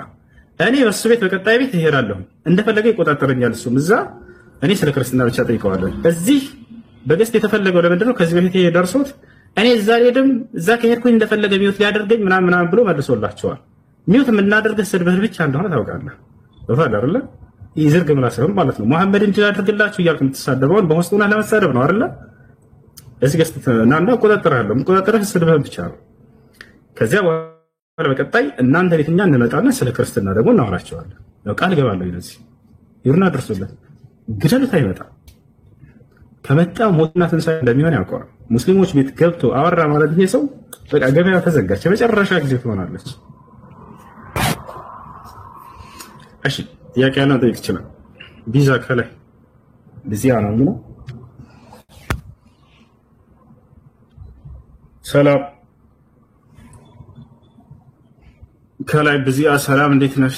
እኔ በሱ ቤት በቀጣይ ቤት እሄዳለሁ፣ እንደፈለገ ይቆጣጠረኛል። እሱም እዛ እኔ ስለ ክርስትና ብቻ ጠይቀዋለሁ። እዚህ በገስት የተፈለገው ለምንድን ነው? ከዚህ በፊት ደርሶት እኔ እዛ ሄድም እዛ ከሄድኩኝ እንደፈለገ ሚውት ሊያደርገኝ ምናምን ብሎ መልሶላቸዋል። ሚውት የምናደርገው ስድብህ ብቻ እንደሆነ ታውቃለህ። ወፋል አይደለ? ይዝርግ ምላስም ማለት ነው። መሐመድ እንዲህ አድርግላችሁ እያልክ የምትሳደበውን በውስጡና ለመሳደብ ነው አይደለ? እዚህ ገስት እናንተ ቆጣጠራለሁ፣ ቆጣጠረህ ስድብህ ብቻ ነው። ከዚያ በኋላ በቀጣይ እናንተ ቤትኛ እንመጣና ስለ ክርስትና ደግሞ እናወራቸዋለን። ያው ቃል ገባለሁ ይለዚህ ይሩና ደርሶለት ግደሉት አይመጣም። ከመጣ ሞትና ትንሳኤ እንደሚሆን ያውቀዋል። ሙስሊሞች ቤት ገብቶ አወራ ማለት ይሄ ሰው በቃ ገበያ ተዘጋች፣ የመጨረሻ ጊዜ ትሆናለች። እሺ ጥያቄ ያለው ጠይቅ ይችላል። ቢዛ ከላይ ቢዚያ ነው የሚለው። ሰላም ከላይ ቢዚያ ሰላም፣ እንዴት ነሽ?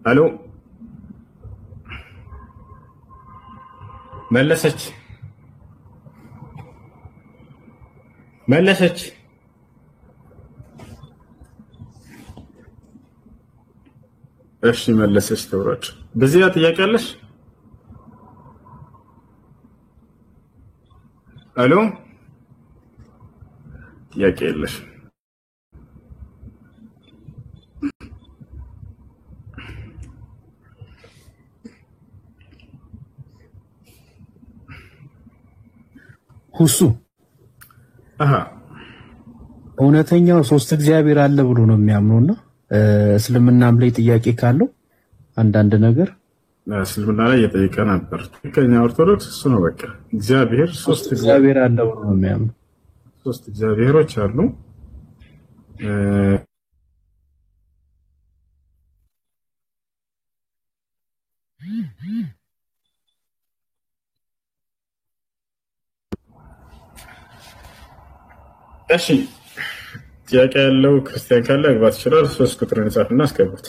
አሎ መለሰች። እሺ መለሰች። ተውራጭ በዚያ ጥያቄ አለሽ? አሎ ጥያቄ የለሽ? ሁሱ እውነተኛው ሶስት እግዚአብሔር አለ ብሎ ነው የሚያምነውና እስልምናም ላይ ጥያቄ ካለው አንዳንድ ነገር እስልምና ላይ እየጠየቀ ነበር። ትክክለኛ ኦርቶዶክስ እሱ ነው። በቃ እግዚአብሔር ሶስት እግዚአብሔር አለ ብሎ ነው የሚያምነው። ሶስት እግዚአብሔሮች አሉ። እሺ ጥያቄ ያለው ክርስቲያን ካለ አግባት ይችላል። 3 ቁጥርን ጻፍና አስገቡት።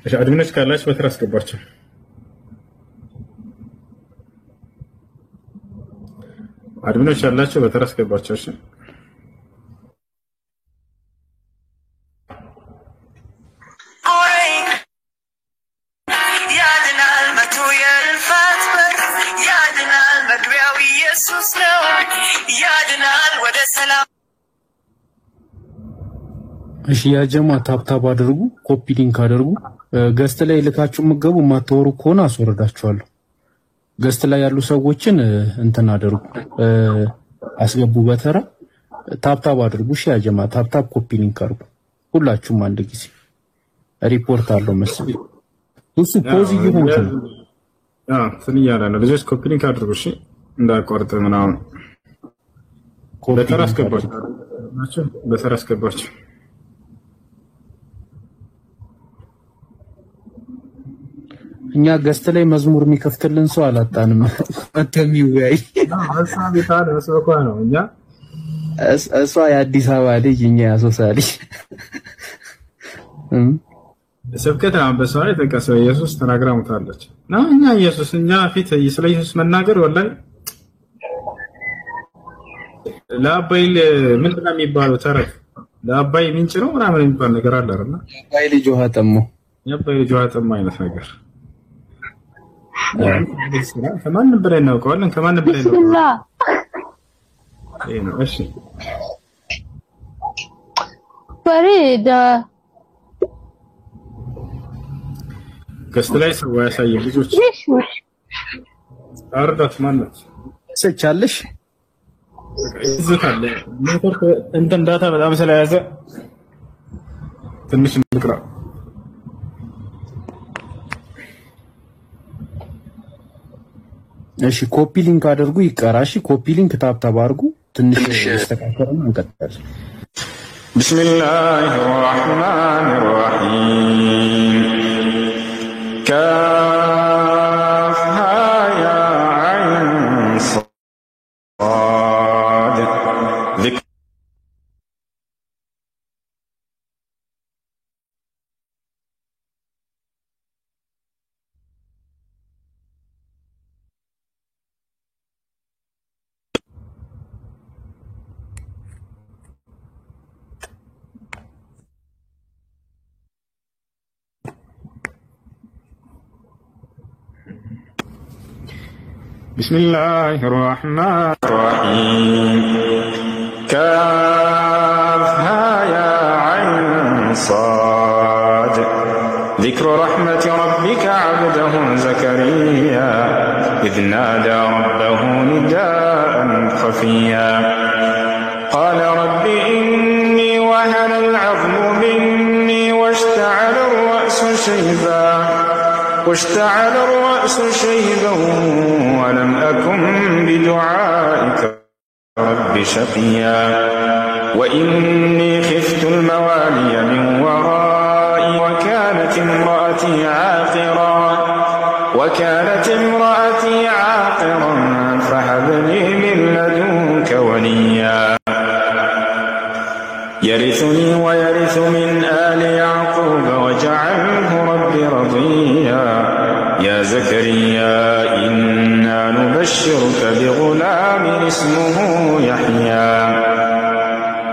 እሺ አድሚኖች ካላችሁ በተራ አስገባቸው። አድሚኖች ያላችሁ በተራ አስገባቸው። እሺ ያድናል መቶ የልፋት በር ያድናል መግቢያው ኢየሱስ ነው ያድናል ወደ ሰላም። እሺ ያጀማ ታፕታፕ አድርጉ፣ ኮፒ ሊንክ አድርጉ። ገስት ላይ ልካችሁ ምገቡ ማተወሩ ከሆነ አስወርዳችኋለሁ። ገስት ላይ ያሉ ሰዎችን እንትን አድርጉ፣ አስገቡ በተራ ታፕታፕ አድርጉ። እሺ ያጀማ ታፕታፕ ኮፒ ሊንክ አድርጉ ሁላችሁም አንድ ጊዜ። ሪፖርት አለው መሰለኝ እሱ ፖዝ ይሁን ስንያላ ነው። ልጆች ኮፒ ሊንክ አድርጉ እሺ፣ እንዳቆርጥ ምናምን በተራ አስገባችሁ ናቸው። በተራ አስገባችሁ። እኛ ገስት ላይ መዝሙር የሚከፍትልን ሰው አላጣንም። አተሚውያይ ሀሳብ ይታል መስበኳ ነው። እኛ እሷ የአዲስ አበባ ልጅ እኛ ያሶሳ ልጅ ስብከት አንበሳ ላይ ተቀሰ ኢየሱስ ተናግራ ሞታለች። እኛ ኢየሱስ እኛ ፊት ስለ ኢየሱስ መናገር ወላሂ ለአባይ ምንድን ነው የሚባለው ተረት ለአባይ ምንጭ ነው ምናምን የሚባል ነገር አለ አይደል? የአባይ ልጅ ውሃ ጠማው፣ የአባይ ልጅ ውሃ ጠማው አይነት ነገር ከማንም በላይ እናውቀዋለን። ከማንም በላይ ነው። ይሄ ነው። እሺ ፈሪዳ ገስት ላይ ሰው ያሳየ ልጆች አርዳት ማለት ሰቻለሽ ይዝታል ኔትወርክ እንትን ዳታ በጣም ስለያዘ ትንሽ እንቅራ። እሺ ኮፒ ሊንክ አድርጉ ይቀራ። እሺ ኮፒ ሊንክ ታብታብ አድርጉ ትንሽ ይስተካከልና እንቀጥላለን። ቢስሚላሂ ራህማኒ ራሂም ካፍ ያ አይን ሷድ بسم الله الرحمن الرحيم كافها يا عين صاد ذكر رحمة ربك عبده زكريا إذ نادى ربه نداء خفيا قال رب إني وهن العظم مني واشتعل الرأس شيبا ولم أكن بدعائك رب شقيا وإني خفت الموالي من ورائي وكانت امرأتي عاقرا فهب لي من لدنك وليا يرثني ويرث من آل يعقوب واجعله رب رضيا يا زكريا إنا نبشرك بغلام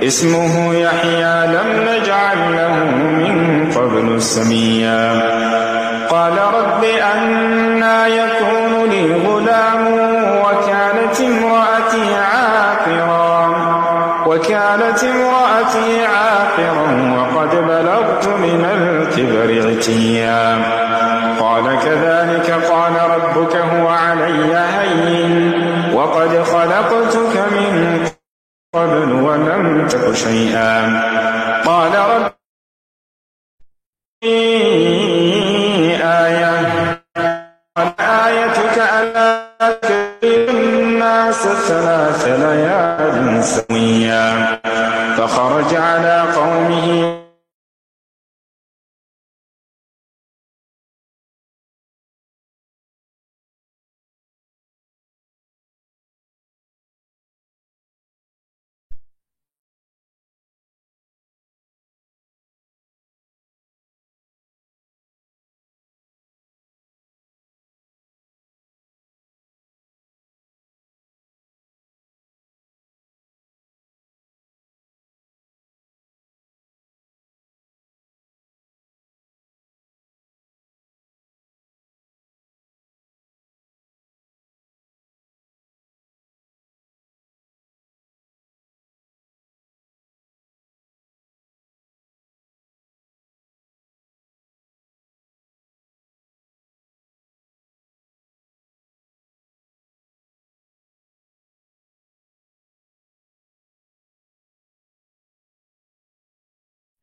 اسمه يحيى لم نجعل له من قبل سميا قال رب أنى يكون لي غلام وكانت امرأتي عاقرا وقد بلغت من الكبر عتيا قال كذلك قال ربك هو علي هين وقد خلقتك من قبل ولم تك شيئا قال رب آيتك ألا تكلم الناس 3 ليال سويا فخرج على قومه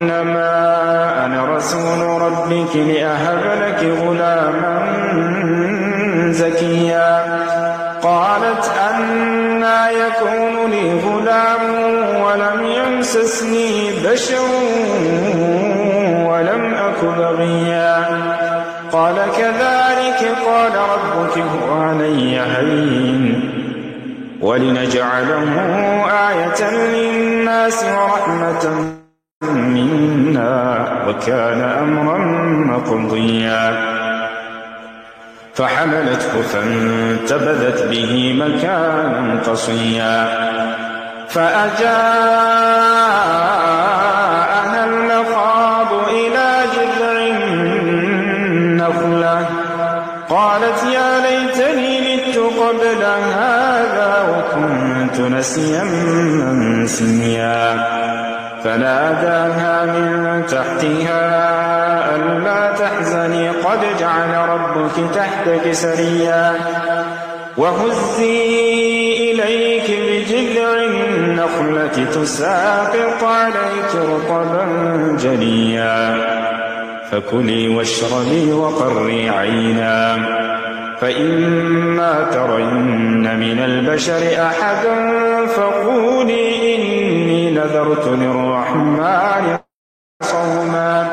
إنما أنا رسول ربك لأهب لك غلاما زكيا قالت أنى يكون لي غلام ولم يمسسني بشر ولم أك بغيا قال كذلك قال ربك هو علي هين ولنجعله آية للناس ورحمة منا وكان أمرا مقضيا فحملته فانتبذت به مكانا قصيا فأجاءها المخاض إلى جذع النخلة قالت يا ليتني مت قبل هذا وكنت نسيا منسيا فناداها من تحتها ألا تحزني قد جعل ربك تحتك سريا وهزي إليك جذع النخلة تساقط عليك رطبا جنيا فكلي واشربي وقري عينا فإما ترين من البشر أحدا فقولي إني نذرت للرحمن صوما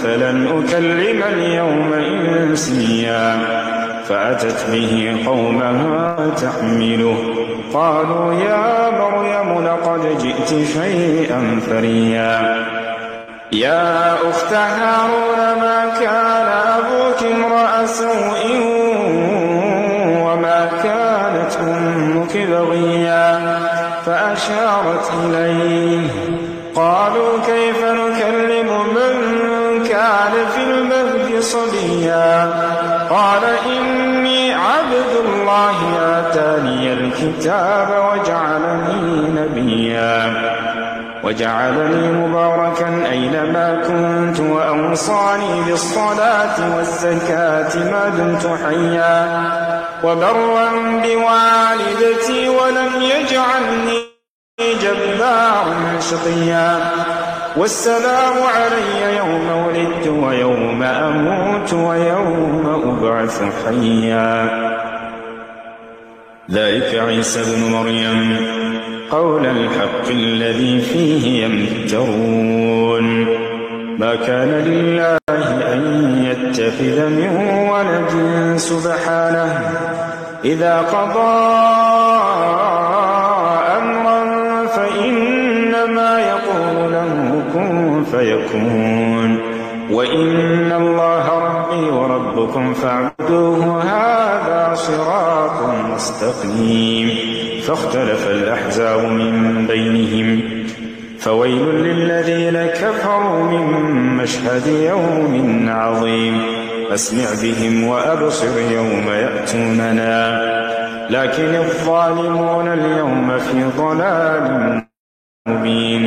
فلن أكلم اليوم إنسيا فأتت به قومها تحمله قالوا يا مريم لقد جئت شيئا فريا يا أخت هارون ما كان أبوك امرأ سوء وما كانت أمك بغيا فأشارت إليه قالوا كيف نكلم من كان في المهد صبيا قال إني عبد الله آتاني الكتاب وجعلني مباركا أينما كنت وأوصاني بالصلاة والزكاة ما دمت حيا وبرا بوالدتي ولم يجعلني جبارا شقيا والسلام علي يوم ولدت ويوم أموت ويوم أبعث حيا ذلك عيسى ابن مريم قول الحق الذي فيه يمترون ما كان لله أن يتخذ من ولد سبحانه إذا قضى أمرا فإنما يقول له كن فيكون وإن الله ربي وربكم فاعبدوه هذا صراط مستقيم فاختلف الأحزاب من بينهم فويل للذين كفروا من مشهد يوم عظيم أسمع بهم وأبصر يوم يأتوننا لكن الظالمون اليوم في ضلال مبين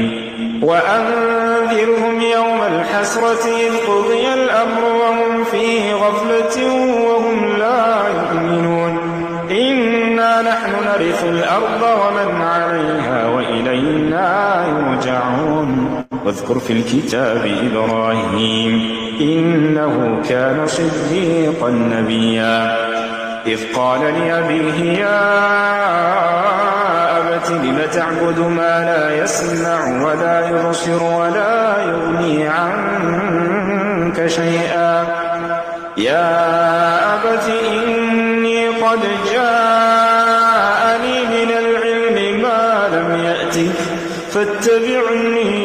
وأنذرهم يوم الحسرة إذ قضي الأمر وهم في غفلة وهم لا يؤمنون إنا نحن نرث الأرض ومن عليها وإلينا يرجعون واذكر في الكتاب إبراهيم إنه كان صديقا نبيا إذ قال لأبيه يا أبت لم تعبد ما لا يسمع ولا يبصر ولا يغني عنك شيئا يا أبت إني قد جاءني من العلم ما لم يأتك فاتبعني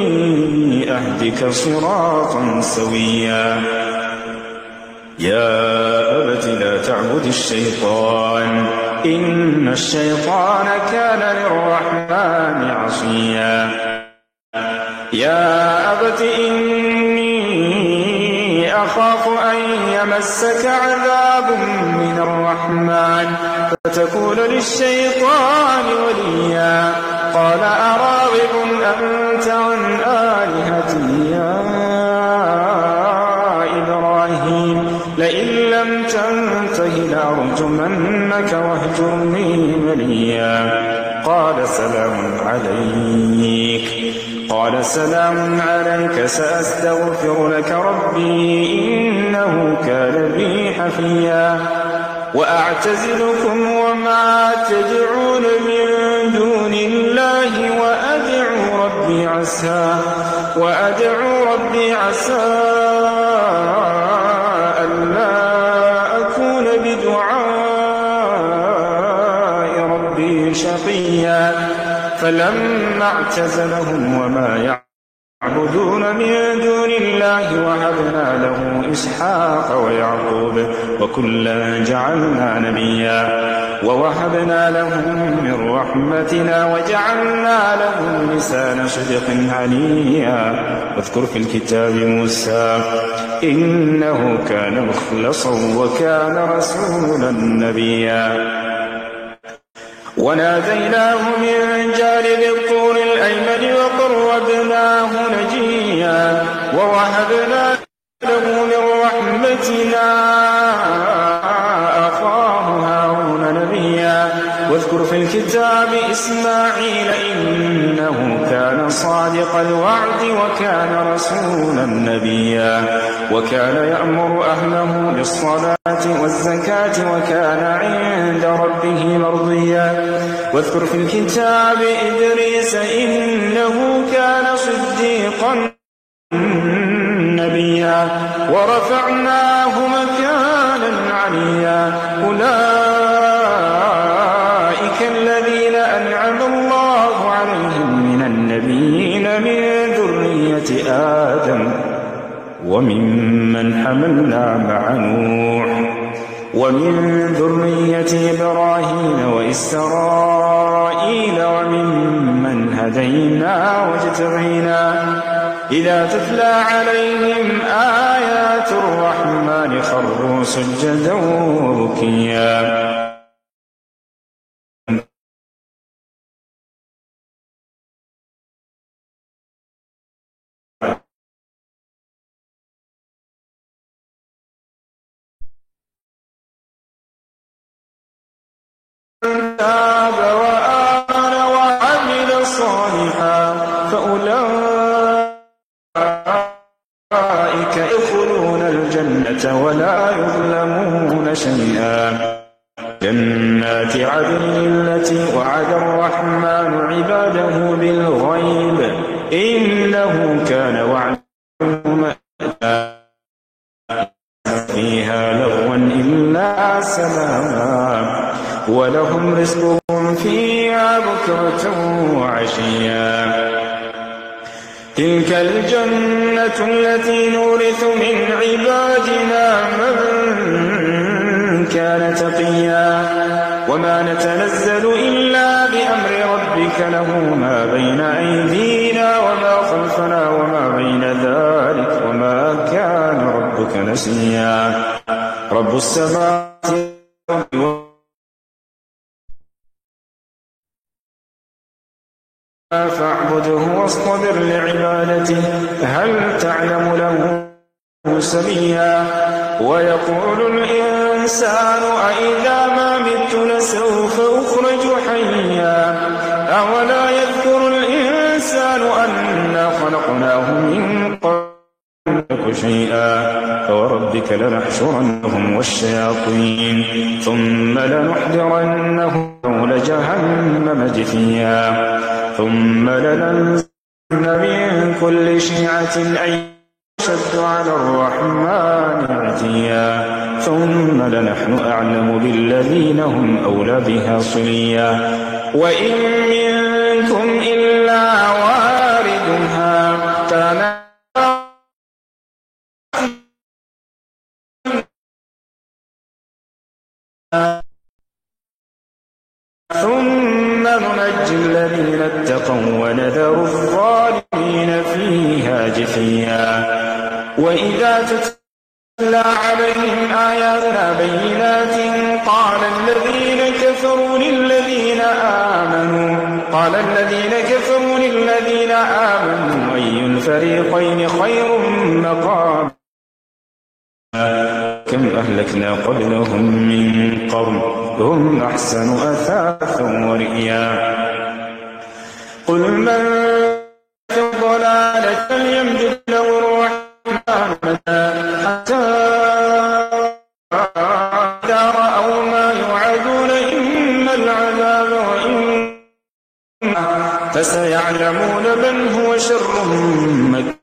أهدك صراطا سويا يا أبت لا تعبد الشيطان إن الشيطان كان للرحمن عصيا يا أبت إني أخاف أن يمسك عذاب من الرحمن فتكون للشيطان وليا قال أراغب أنت عن آلهتي يا إبراهيم لئن لم تنته لأرجمنك واهجرني مليا قال سلام عليك سأستغفر لك ربي إنه كان بي حفيا وأعتزلكم وما تدعون من دون الله وأدعو ربي عسى ألا أكون بدعاء ربي شقيا فلما اعتزلهم وما يعبدون من دون الله وهبنا له إسحاق ويعقوب وكلا جعلنا نبيا ووهبنا لهم من رحمتنا وجعلنا لهم لسان صدق عليا واذكر في الكتاب موسى إنه كان مخلصا وكان رسولا نبيا وناديناه من جانب الطور الأيمن وقربناه نجيا ووهبنا له من رحمتنا الكتاب إسماعيل إنه كان صادق الوعد وكان رسولا نبيا وكان يأمر أهله بالصلاة والزكاة وكان عند ربه مرضيا واذكر في الكتاب إدريس إنه كان صديقا نبيا ورفعناه مكانا عليا أولئك الذين أنعم الله عليهم من النبيين من ذرية آدم وممن حملنا مع نوح ومن ذرية إبراهيم وإسرائيل وممن هدينا واجتبينا إذا تتلى عليهم آيات الرحمن خروا سجدا وبكيا تاب وآمن وعمل صالحا فأولئك يدخلون الجنة ولا يظلمون شيئا جنات عدن التي وعد الرحمن عباده بالغيب إنه كان وعده مأتيا فيها لغوا إلا سلاما ولهم رزقهم فيها بكرة وعشيا تلك الجنة التي نورث من عبادنا من كان تقيا وما نتنزل إلا بأمر ربك له ما بين أيدينا وما خلفنا وما بين ذلك وما كان ربك نسيا رب السماوات فاعبده واصطبر لعبادته هل تعلم له سميا ويقول الإنسان أإذا ما مت لسوف أخرج حيا أولا يذكر الإنسان أنا خلقناه من قبل شيئا فوربك لنحشرنهم والشياطين ثم لنحضرنهم حول جهنم جثيا ثم لننزعن من كل شيعة أي أشد على الرحمن عتيا ثم لنحن أعلم بالذين هم أولى بها صليا وإن منكم إلا واردها كان ثم ننجي الذين اتقوا ونذر الظالمين فيها جثيا وإذا تتلى عليهم آياتنا بينات قال الذين كفروا للذين آمنوا أي الفريقين خير مقاما كم أهلكنا قبلهم من قرن هم أحسن أثاثا ورئيا قل من في الضلالة فليمدد له الرحمن متاعا حتى إذا رأوا ما يوعدون إما العذاب وإما فسيعلمون من هو شر مكان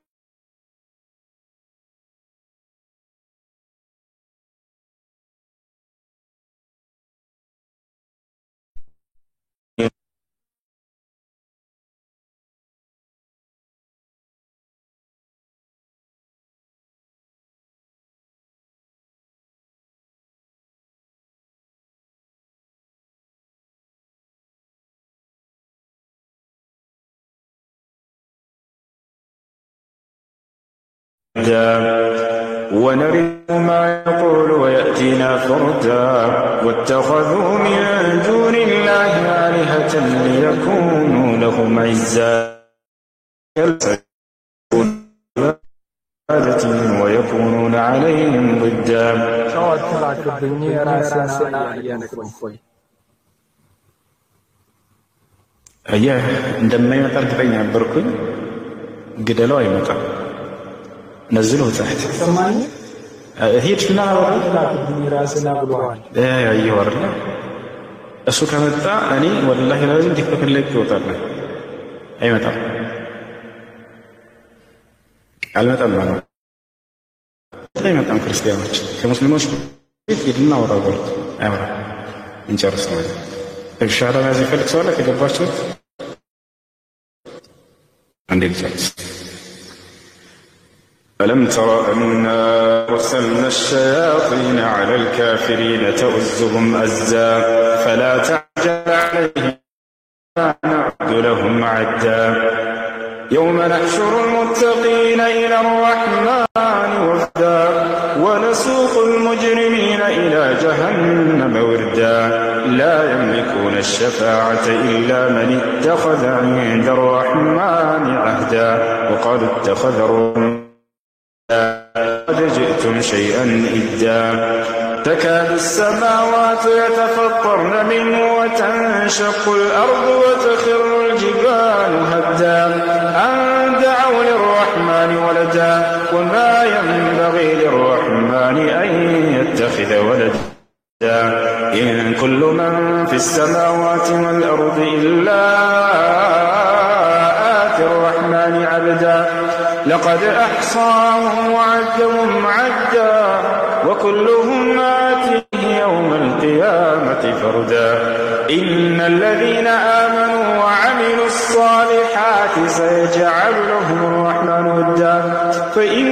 ونرث ما يقول ويأتينا فردا واتخذوا من دون الله آلهة ليكونوا لهم عزا ويكونون عليهم ضدا አየህ እንደማይመጣ እርግጠኛ ነበርኩኝ። ግደለው አይመጣም። ነዝለው ታህት ሰማኝ ሄድና ራስና ብለዋል። አየሁ አይደል? እሱ ከመጣ እኔ ወላሂ ለዚህ ቲክቶክ ላይ ይወጣል። አይመጣም አልመጣም ነው አይመጣም። ክርስቲያኖች ከሙስሊሞች ሄድና ወራወር አይወራ እንጨርስ ነው ተሻራ ያዘ ፈልክሰው አለ ከገባችሁ አንዴ ልጨርስ። ألم تر أنا أرسلنا الشياطين على الكافرين تؤزهم أزا فلا تعجل عليهم نعد لهم عدا يوم نحشر المتقين إلى الرحمن وفدا ونسوق المجرمين إلى جهنم وردا لا يملكون الشفاعة إلا من اتخذ عند الرحمن عهدا وقالوا اتخذ قد جئتم شيئا إدا تكاد السماوات يتفطرن منه وتنشق الأرض وتخر الجبال هدا أن دعوا للرحمن ولدا وما ينبغي للرحمن أن يتخذ ولدا إن كل من في السماوات والأرض إلا آتي الرحمن عبدا لقد أحصاهم وعدهم عدا وكلهم آتيه يوم القيامة فردا إن الذين آمنوا وعملوا الصالحات سيجعل لهم الرحمن ودا فإن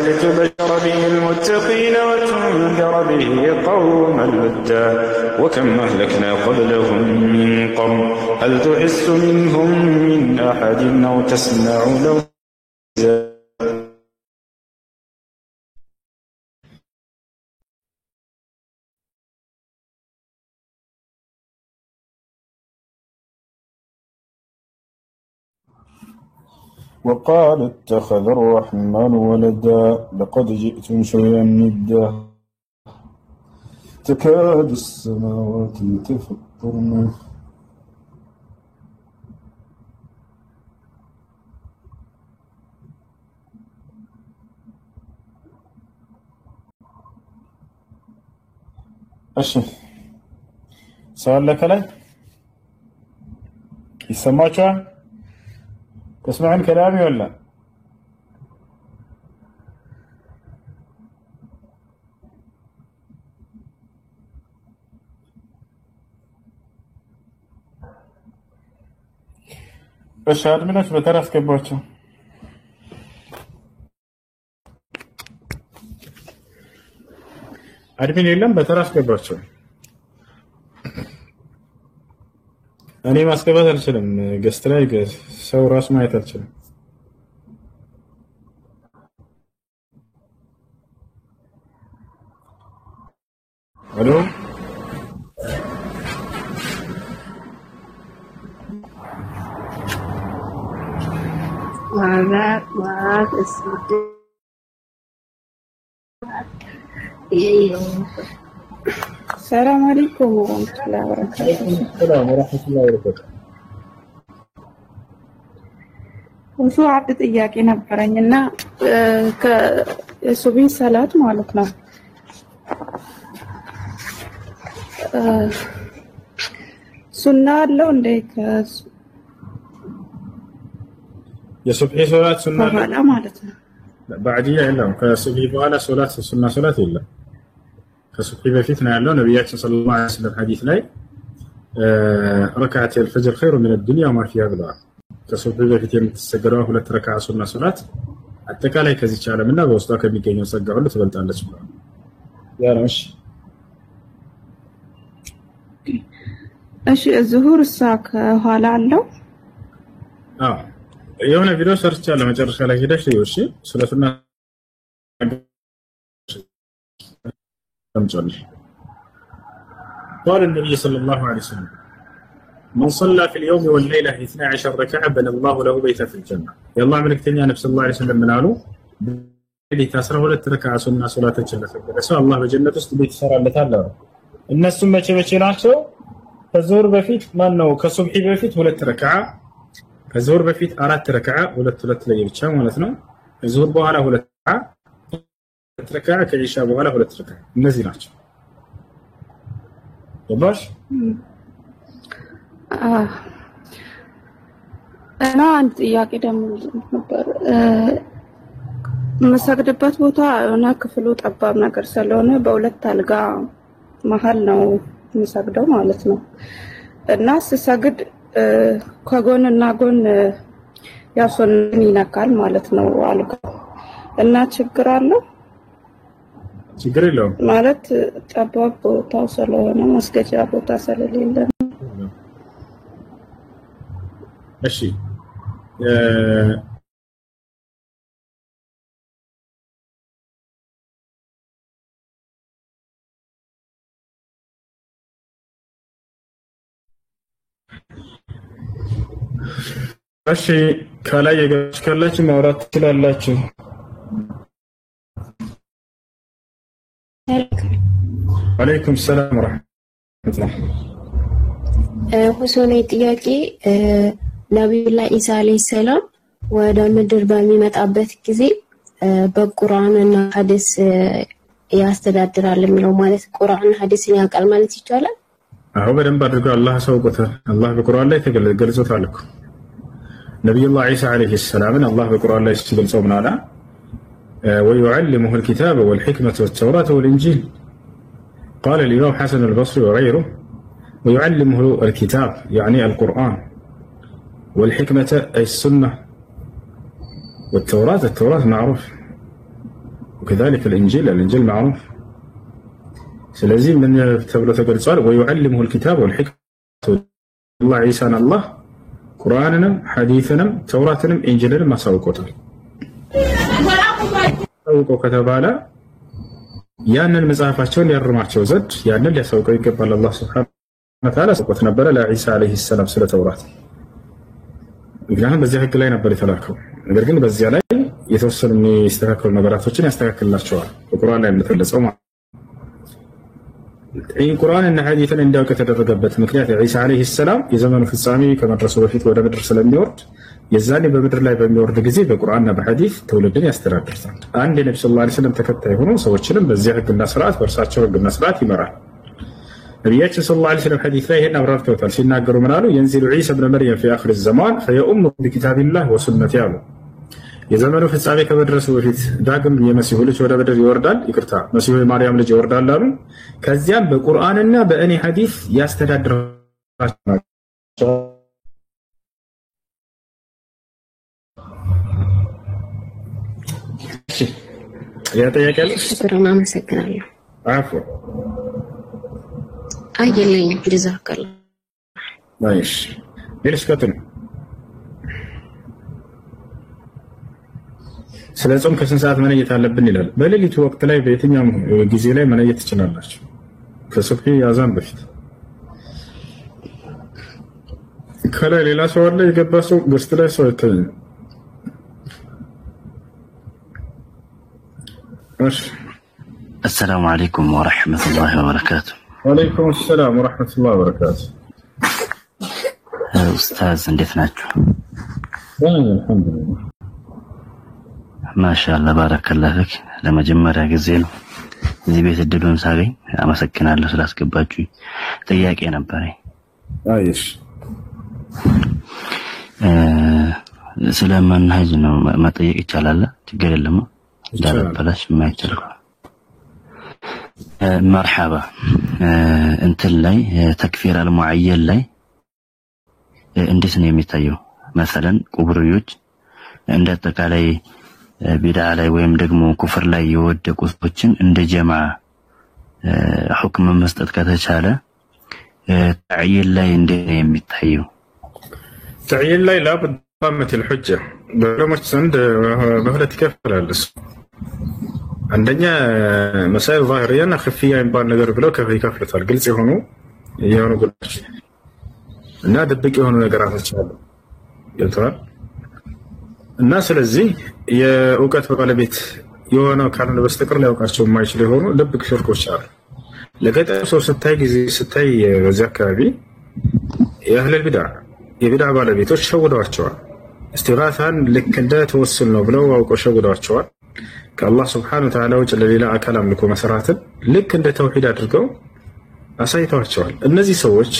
لتبشر به المتقين وتنذر به قوما لدا وكم أهلكنا قبلهم من قرن هل تحس منهم من أحد أو تسمع لهم وقال اتخذ الرحمن ولدا لقد جئتم شيئا ندا تكاد السماوات يتفطرن እሺ ሰው አለ ከላይ ይሰማችኋል? تسمعون كلامي ولا؟ እሺ አድሚኖች በተራ አስገቧቸው። አድሚን የለም በተራ አስገቧቸው። እኔ ማስገባት አልችልም። ገስት ላይ ሰው ራሱ ማየት አልችልም። አሎ السلام عليكم ورحمة الله وبركاته. السلام ورحمة الله وبركاته. ብዙ አንድ ጥያቄ ነበረኝና ከሱቢ ሰላት ማለት ነው ሱና አለው እንደ የሱብሒ ሶላት ሱና በኋላ ማለት ነው ባዕድያ የለም። ከሱብሒ በኋላ ሶላት ሱና ሶላት የለም። ከሱብሒ በፊት ነው ያለው። ነብያችን ሰለላሁ ዐለይሂ ወሰለም ሐዲስ ላይ ረካዓት الفجر خير من الدنيا وما فيها ብለዋል። ከሱብሒ በፊት የምትሰገደው ሁለት ረካዓ ሱና ሶላት አጠቃላይ ከዚህ ዓለምና በውስጧ ከሚገኘው ጸጋ ሁሉ ትበልጣለች ብለዋል። ያ ነው። እሺ ዙሁር ከኋላ አለው? አዎ የሆነ ቪዲዮ ሰርቻለሁ። መጨረሻ ላይ ሄደሽ እሺ ስለሱና تمجلش قال النبي صلى الله عليه وسلم من صلى في اليوم والليلة 12 ركعة بنى الله له بيتا في الجنة. يا الله ملك تنيا نفس الله عليه وسلم من قالوا اللي تسره ولا تركع سنة صلاة الجنة. بس الله بجنة بيت سر اللي تعالى الناس ثم تشي ناشو ከዙሁር በፊት ማን ነው ከሱብሒ በፊት 2 ረክዓ ከዙሁር በፊት 4 ረክዓ 2 ላይ ብቻ ማለት ነው። ከዙሁር በኋላ 2 ረክዓ ከኢሻ በኋላ 2 ረክዓ እነዚህ ናቸው። ገባሽ? እና አንድ ጥያቄ ደግሞ ነበር። የምሰግድበት ቦታ የሆነ ክፍሉ ጠባብ ነገር ስለሆነ በሁለት አልጋ መሀል ነው የምሰግደው ማለት ነው። እና ስሰግድ ከጎንና ጎን ያሶንን ይነካል ማለት ነው አልጋው። እና ችግር አለው? ችግር የለውም ማለት ጠባብ ቦታ ስለሆነ መስገጃ ቦታ ስለሌለ። እሺ እሺ ከላይ የገባች ካላችሁ ማውራት ትችላላችሁ። ወአለይኩም ሰላም ወራህመቱላህ። ሁሴን ጥያቄ ነብዩላህ ኢሳ አለይሂ ሰላም ወደ ምድር በሚመጣበት ጊዜ በቁርአንና ሐዲስ ያስተዳድራል የሚለው ማለት ቁርአን ሐዲስን ያውቃል ማለት ይቻላል? አዎ በደንብ አድርጎ አላህ ሰውቆታል። አላህ በቁርአን ላይ ተገልጾታል እኮ ነብዩላህ ኢሳ አለይሂ ሰላም አላህ በቁርአን ላይ ሲገልጸው ምን አለ? ويعلمه الكتاب والحكمة والتوراة والإنجيل. قال الإمام حسن البصري وغيره ويعلمه الكتاب يعني القرآن والحكمة أي السنة والتوراة معروف وكذلك الإنجيل معروف. سلازم من تبلغ تقول ويعلمه الكتاب والحكمة الله عيسى الله قرآننا حديثنا توراتنا إنجيلنا ما سوقوتال سوقو ከተባለ ያንን መጽሐፋቸውን ያርማቸው ዘንድ ያንን ሊያሳውቀው ይገባል። አላህ Subhanahu Wa Ta'ala ሰውቆት ነበር ለኢሳ አለይሂ ሰላም ስለ ተውራት። ምክንያቱም በዚህ ህግ ላይ ነበር የተላከው። ነገር ግን በዚያ ላይ የተወሰኑ የሚስተካከሉ ነገራቶችን ያስተካክልላቸዋል በቁርአን ላይ እንደተገለጸው ማለት ይህ ቁርአንና ሐዲስን እንዲያውቅ የተደረገበት ምክንያት ኢሳ አለይሂ ሰላም የዘመኑ ፍጻሜ ከመድረሱ በፊት ወደ ምድር ስለሚወርድ የዛኔ በምድር ላይ በሚወርድ ጊዜ በቁርአንና በሐዲስ ትውልድን ያስተዳድራል። አንድ የነብዩ ሰለላሁ ዐለይሂ ወሰለም ተከታይ ሆኖ ሰዎችንም በዚያ ህግና ስርዓት በእርሳቸው ህግና ስርዓት ይመራል። ነብያችን ሰለላሁ ዐለይሂ ወሰለም ሐዲስ ላይ ይሄን አብራርተውታል። ሲናገሩ ምን አሉ? ينزل عيسى ابن مريم في آخر الزمان فيؤم بكتاب الله وسنته አሉ። የዘመኑ ፍጻሜ ከመድረሱ በፊት ዳግም የመሲሁ ልጅ ወደ ምድር ይወርዳል። ይቅርታ መሲሁ የማርያም ልጅ ይወርዳል አሉ። ከዚያም በቁርአንና በእኔ ሐዲስ ያስተዳድራቸው። ያ ጥያቄ አለ? ሽክራን አመሰግናለሁ። አፎ አየለኝ ጀዛከላ ማይሽ ሌሎች ቀጥሉ። ስለ ጾም ከስንት ሰዓት መነየት አለብን ይላል። በሌሊቱ ወቅት ላይ በየትኛውም ጊዜ ላይ መነየት ትችላላችሁ ከሱብሂ አዛን በፊት። ከላይ ሌላ ሰው አለ የገባ ሰው ገስት ላይ ሰው አይታይም። السلام عليكم ورحمة الله وبركاته. وعليكم السلام ورحمة الله وبركاته. أستاذ እንዴት ናችሁ? الحمد لله ما شاء الله بارك الله فيك። ለመጀመሪያ ጊዜ ነው እዚህ ቤት እድሉን ሳገኝ አመሰግናለሁ ስላስገባችሁ። ጥያቄ ነበረኝ። አይሽ ስለ መንሃጅ ነው መጠየቅ ይቻላል? ችግር የለም። ዳረበላሽ ማይችል مرحبا እንትን ላይ ተክፊር አልሙዐየን ላይ እንዴት ነው የሚታየው? مثلا ቁብርዮች እንደ ተቃላይ ቢድዓ ላይ ወይም ደግሞ ኩፍር ላይ የወደቁ ሰዎችን እንደ ጀማዓ ሁክም መስጠት ከተቻለ ተዕይን ላይ እንዴት ነው የሚታየው? ተዕይን ላይ لابد قامة الحجة በዑለሞች ዘንድ በሁለት ይከፈላል። አንደኛ መሳይል ዛሂሪያና ኸፊያ የሚባል ነገር ብለው ይከፍሉታል። ግልጽ የሆኑ ጉዳዮች እና ድብቅ የሆኑ ነገራቶች አሉ። ገብተዋል። እና ስለዚህ የእውቀት ባለቤት የሆነው ካልሆነ በስተቀር ሊያውቃቸው የማይችል የሆኑ ድብቅ ሽርኮች አሉ። ለገጠር ሰው ስታይ ጊዜ ስታይ በዚህ አካባቢ የአህለ ቢድዓ የቢድዓ ባለቤቶች ሸውደዋቸዋል። እስቲጋሳን ልክ እንደ ተወስል ነው ብለው አውቀው ሸውደዋቸዋል። ከአላህ ስብሐነሁ ወተዓላ ውጭ ለሌላ አካል አምልኮ መስራትን ልክ እንደ ተውሂድ አድርገው አሳይተዋቸዋል። እነዚህ ሰዎች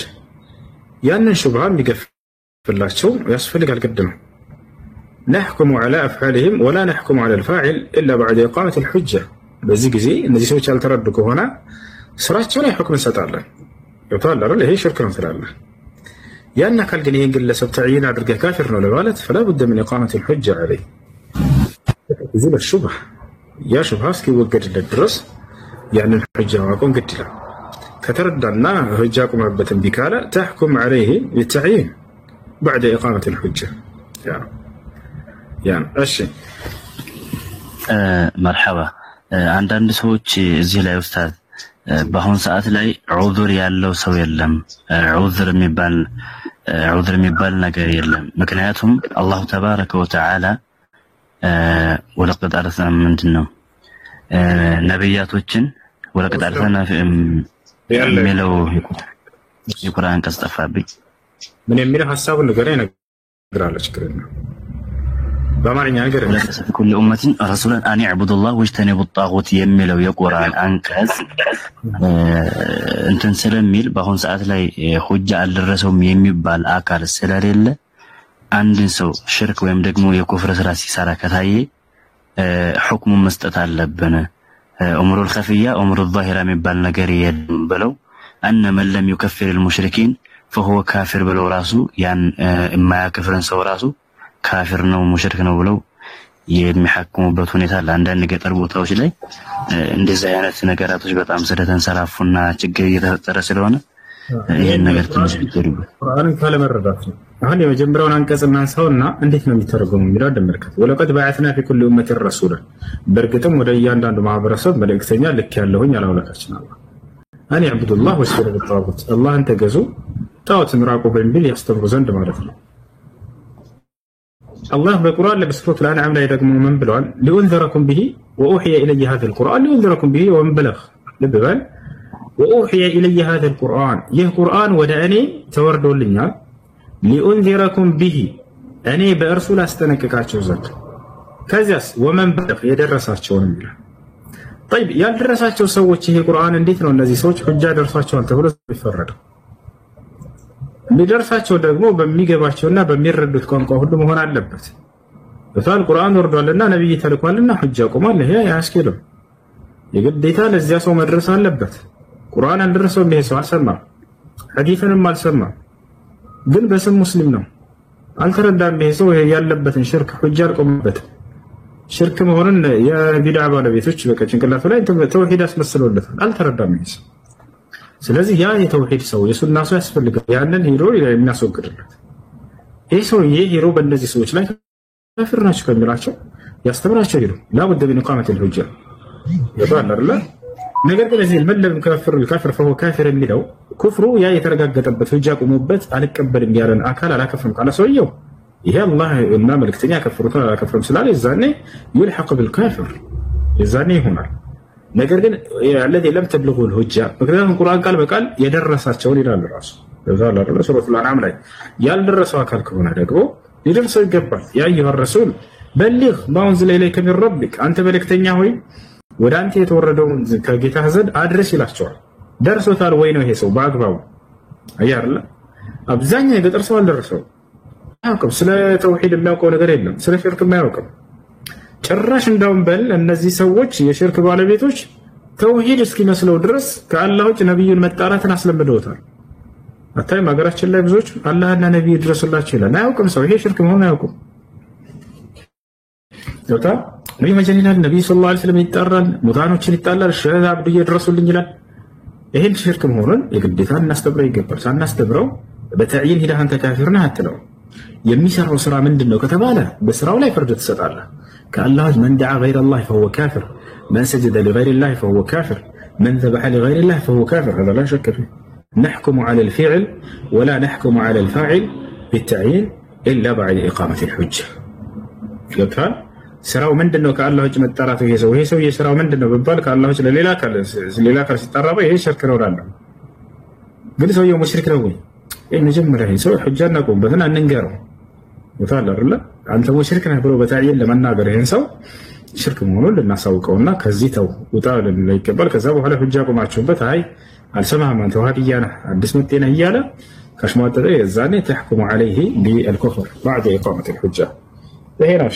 ያንን ሹብሃ የሚገፍላቸው ያስፈልጋል ግድ ነው። ነሕኩሙ ዐላ አፍዓሊሂም ወላ ነሕኩሙ ዐላ አልፋዒል ኢላ በዕደ ኢቃመት አልሑጃ። በዚህ ጊዜ እነዚህ ሰዎች ያልተረዱ ከሆነ ስራቸው ላይ ሁክም እንሰጣለን። ገብቶሃል አይደል? ይሄ ሽርክ ነው ትላለህ። ያን አካል ግን ይህን ግለሰብ ተዕይን አድርገህ ካፊር ነው ለማለት ፈላ ቡደ ምን ኢቃመት አልሑጃ ዐለይህ። እዚህ ለሹብሃ ያ ሹብሃ እስኪወገድለት ድረስ ያንን ሑጃ ማቆም ግድ ይላል። ከተረዳና ሑጃ ቆመበት እምቢ ካለ ተሕኩም ዐለይህ ቢተዕይን በዕደ ኢቃመት አልሑጃ። እሺ መርሐባ። አንዳንድ ሰዎች እዚህ ላይ ኡስታዝ በአሁን ሰዓት ላይ ዑዝር ያለው ሰው የለም፣ ዑዝር የሚባል ነገር የለም። ምክንያቱም አላሁ ተባረከ ወተዓላ ወለቀድ አርሰልና ምንድን ነው ነብያቶችን ወለቀድ አርሰልና የሚለው የቁርአን አንቀጽ ጠፋብኝ። ምን የሚለው ሐሳቡን ነገር ይነግራለች ክረና በአማርኛ ነገር ኩሉ ኡመቲን ረሱላን አን ይዕቡዱላህ ወጅተኒቡ ጣጉት የሚለው የቁርአን አንቀጽ እንትን ስለሚል በአሁን ሰዓት ላይ ሁጃ አልደረሰውም የሚባል አካል ስለሌለ አንድን ሰው ሽርክ ወይም ደግሞ የኩፍር ስራ ሲሰራ ከታየ ሁክሙን መስጠት አለብን። ኡምሩል ኸፊያ ኡምሩል ዛሂራ የሚባል ነገር የለም ብለው አነ መን ለም ዩከፍር አልሙሽሪኪን فهو ካፊር ብለው ራሱ ያን የማያከፍርን ሰው ራሱ ካፊር ነው ሙሽሪክ ነው ብለው የሚሐክሙበት ሁኔታ ለአንዳንድ ገጠር ቦታዎች ላይ እንደዚህ አይነት ነገራቶች በጣም ስለተንሰራፉና ችግር እየተፈጠረ ስለሆነ ይሄን ነገር ትንሽ ቢጠሩበት ቁርአንን ካለመረዳት ነው። አሁን የመጀመሪያውን አንቀጽና አንሳውና እንዴት ነው የሚተረጎመው የሚለው ደምርከት ወለቀድ በዓትና في كل امه رسولا በርግጥም ወደ እያንዳንዱ ማህበረሰብ መልእክተኛ ልክ ያለሁኝ አላውላታችን አላህ አን ይዕቡዱላህ ወይስሩ ቢጣጉት አላህን ተገዙ ጣዖትን ራቁ በሚል ያስተምሩ ዘንድ ማለት ነው። الله بالقرآن بسورة الأنعام لا يدقم من بلوان لأنذركم به وأوحي إلي هذا القرآن لأنذركم به ومن بلغ لببال وأوحي إلي هذا القرآن يه قرآن ودعني توردوا لنا لأنذركم به أني بأرسل أستنككاتشو زاد كذاس ومن بلغ يدرساتشو نميلا طيب يدرساتشو سوتش هي قرآن انديتنا الذي سوتش حجة درساتشو أنت هو بيفرد ቢደርሳቸው ደግሞ በሚገባቸውና በሚረዱት ቋንቋ ሁሉ መሆን አለበት። በታል ቁርአን ወርዷልና ነብይ ተልኳልና ሁጃ ቆሟል። ይሄ ያስኬደው የግዴታ ለዚያ ሰው መድረስ አለበት። ቁርአን አንደረሰው ይሄ ሰው አልሰማም፣ ሐዲስንም አልሰማም፣ ግን በስም ሙስሊም ነው። አልተረዳም። ይሄ ሰው ያለበትን ሽርክ ሁጃ አልቆመበት። ሽርክ መሆኑን የቢድዓ ባለቤቶች በቃ ጭንቅላቱ ላይ ተውሂድ አስመስለውለታል። አልተረዳም ይሄ ሰው። ስለዚህ ያ የተውሂድ ሰው የሱና ሰው ያስፈልጋል። ያንን ሄዶ የሚያስወግድለት ይሄ ሰው ሄዶ በእነዚህ ሰዎች ላይ ካፊር ናቸው ከሚላቸው ያስተምራቸው ሄዶ ላቡደ ምን ኢቃመት الحجة ይባል አይደል? ነገር ግን እዚህ መለም ካፊር الكافر فهو كافر የሚለው ኩፍሩ ያ የተረጋገጠበት ሁጃ ቆሞበት አልቀበልም ያለን አካል አላከፍርም ካለ ሰውየው ይሄ አላህ እና መልእክተኛ ከፍሩታል አላከፍርም ስላለ የዛኔ يلحق بالكافر የዛኔ ይሆናል። ነገር ግን الذي لم تبلغه الحجة ምክንያቱም ቁርአን ቃል በቃል የደረሳቸውን ይላል ራሱ በዛላ አይደል ሱረቱ الانعام ላይ ያልደረሰው አካል ከሆነ ደግሞ ሊደርሰው ይገባል። ያ አዩሃ الرسول بلغ ما انزل اليك من ربك አንተ መልእክተኛ ሆይ ወደ አንተ የተወረደውን ከጌታህ ዘንድ አድርስ ይላቸዋል። ደርሶታል ወይ ነው ይሄ ሰው በአግባቡ አይደል? አብዛኛው የገጠር ሰው አልደረሰው አያውቅም። ስለ ተውሂድ የሚያውቀው ነገር የለም። ስለ ሽርክ የማያውቅም ጭራሽ እንዳውም በል እነዚህ ሰዎች የሽርክ ባለቤቶች ተውሂድ እስኪመስለው ድረስ ከአላህ ውጭ ነብዩን መጣራትን አስለምደውታል። አታይም? ሀገራችን ላይ ብዙዎች አላህና ነብዩ ድረሱላቸው ይላል። አያውቅም ሰው ይሄ ሽርክ መሆኑን አያውቅም። ዶታ ነብዩ መጀን ይላል፣ ነብዩ ሰለላሁ ዐለይሂ ወሰለም ይጣራል፣ ሙታኖችን ይጣላል፣ ሸህ አብዱ ይድረሱልኝ ይላል። ይሄን ሽርክ መሆኑን የግዴታ እናስተምረው ይገባል። ሳናስተምረው በተዕይን ሂደህ አንተ ካፊር ነህ አትለው። የሚሰራው ስራ ምንድነው ከተባለ በስራው ላይ ፍርድ ትሰጣለህ። كالله من دعا غير الله فهو كافر، من سجد لغير الله فهو كافر، من ذبح لغير الله فهو كافر. هذا لا شك فيه. نحكم على الفعل ولا نحكم على الفاعل بالتعيين إلا بعد إقامة الحجة. قلتها سراو من دنو كالله وجه متطرف هي سو يسراو من دنو ببال كالله وجه ليلا كال سيطرب هي شرك ነው ራለ ግን ሰውየው ሙሽሪክ ነው ወይ መጀመሪያ ይሄ ሰው ሁጃ እናቆምበትና እንንገረው ወታለ አይደለ አንተ ሙሽሪክ ነህ ብሎ በታዕይን ለመናገር ይሄን ሰው ሽርክ መሆኑን ልናሳውቀውና ከዚህ ተው ውጣ ልንለው ይገባል። ከዛ በኋላ ሁጃ ቆማችሁበት አይ አልሰማህም አንተ ዋሃብያ ነህ አዲስ መጤ ነህ እያለ ከሽሟጠጠ የዛኔ ተሕኩሙ ዐለይሂ ቢልኩፍር ባዕደ ኢቃመት ልሑጃ ይሄ ነው።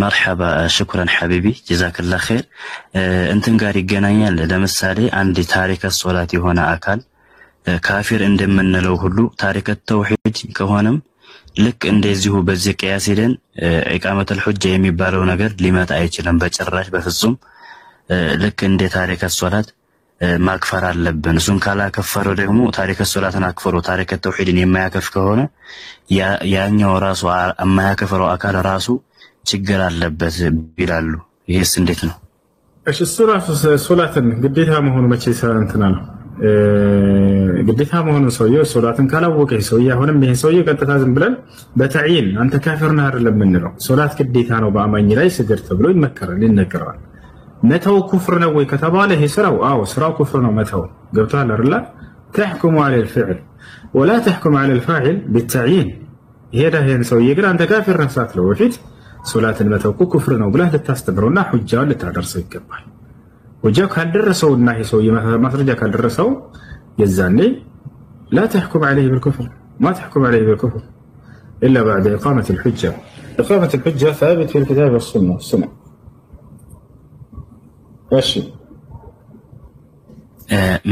መርሐባ ሽኩረን ሐቢቢ ጀዛከላ ኸይር። እንትን ጋር ይገናኛል። ለምሳሌ አንድ ታሪከ ሶላት የሆነ አካል ካፊር እንደምንለው ሁሉ ታሪከ ተውሂድ ከሆነም ልክ እንደዚሁ በዚህ ቅያስ ሄደን ኢቃመቱል ሁጃ የሚባለው ነገር ሊመጣ አይችልም በጭራሽ በፍጹም። ልክ እንደ ታሪከ ሶላት ማክፈር አለብን። እሱን ካላከፈረው ደግሞ ታሪከ ሶላትን አክፈሩ ታሪከ ተውሂድን የማያከፍ ከሆነ ያኛው ራሱ የማያከፈረው አካል ራሱ ችግር አለበት ይላሉ። ይሄስ እንዴት ነው? እሺ እሱ ራሱ ሶላትን ግዴታ መሆኑ መቼ እንትና ነው ግዴታ መሆኑ ሰውየው ሶላትን ካላወቀ ሰውየው አሁንም ይሄ ሰውየው ቀጥታ ዝም ብለን በተዕይን አንተ ካፊር ነህ አይደለም የምንለው። ሶላት ግዴታ ነው በአማኝ ላይ ስገድ ተብሎ ይመከራል ይነገራል። መተው ኩፍር ነው ወይ ከተባለ ይሄ ስራው አዎ ስራው ኩፍር ነው መተው ገብቷል አይደል? ተሕኩሙ ዐለ الفعل ولا تحكم على الفاعل بالتعيين። ይሄን ሰውዬ ግን አንተ ካፊር ነህ ሳትለው በፊት ሶላትን መተው ኩፍር ነው ብለህ ልታስተምረውና ሁጃውን ልታደርሰው ይገባል። ሁጃው ካልደረሰውና ይሄ ሰውዬ ማስረጃ ካልደረሰው የዛኔ لا تحكم عليه بالكفر ما تحكم عليه بالكفر إلا بعد إقامة الحجة. إقامة الحجة ثابت في الكتاب والسنة. ماشي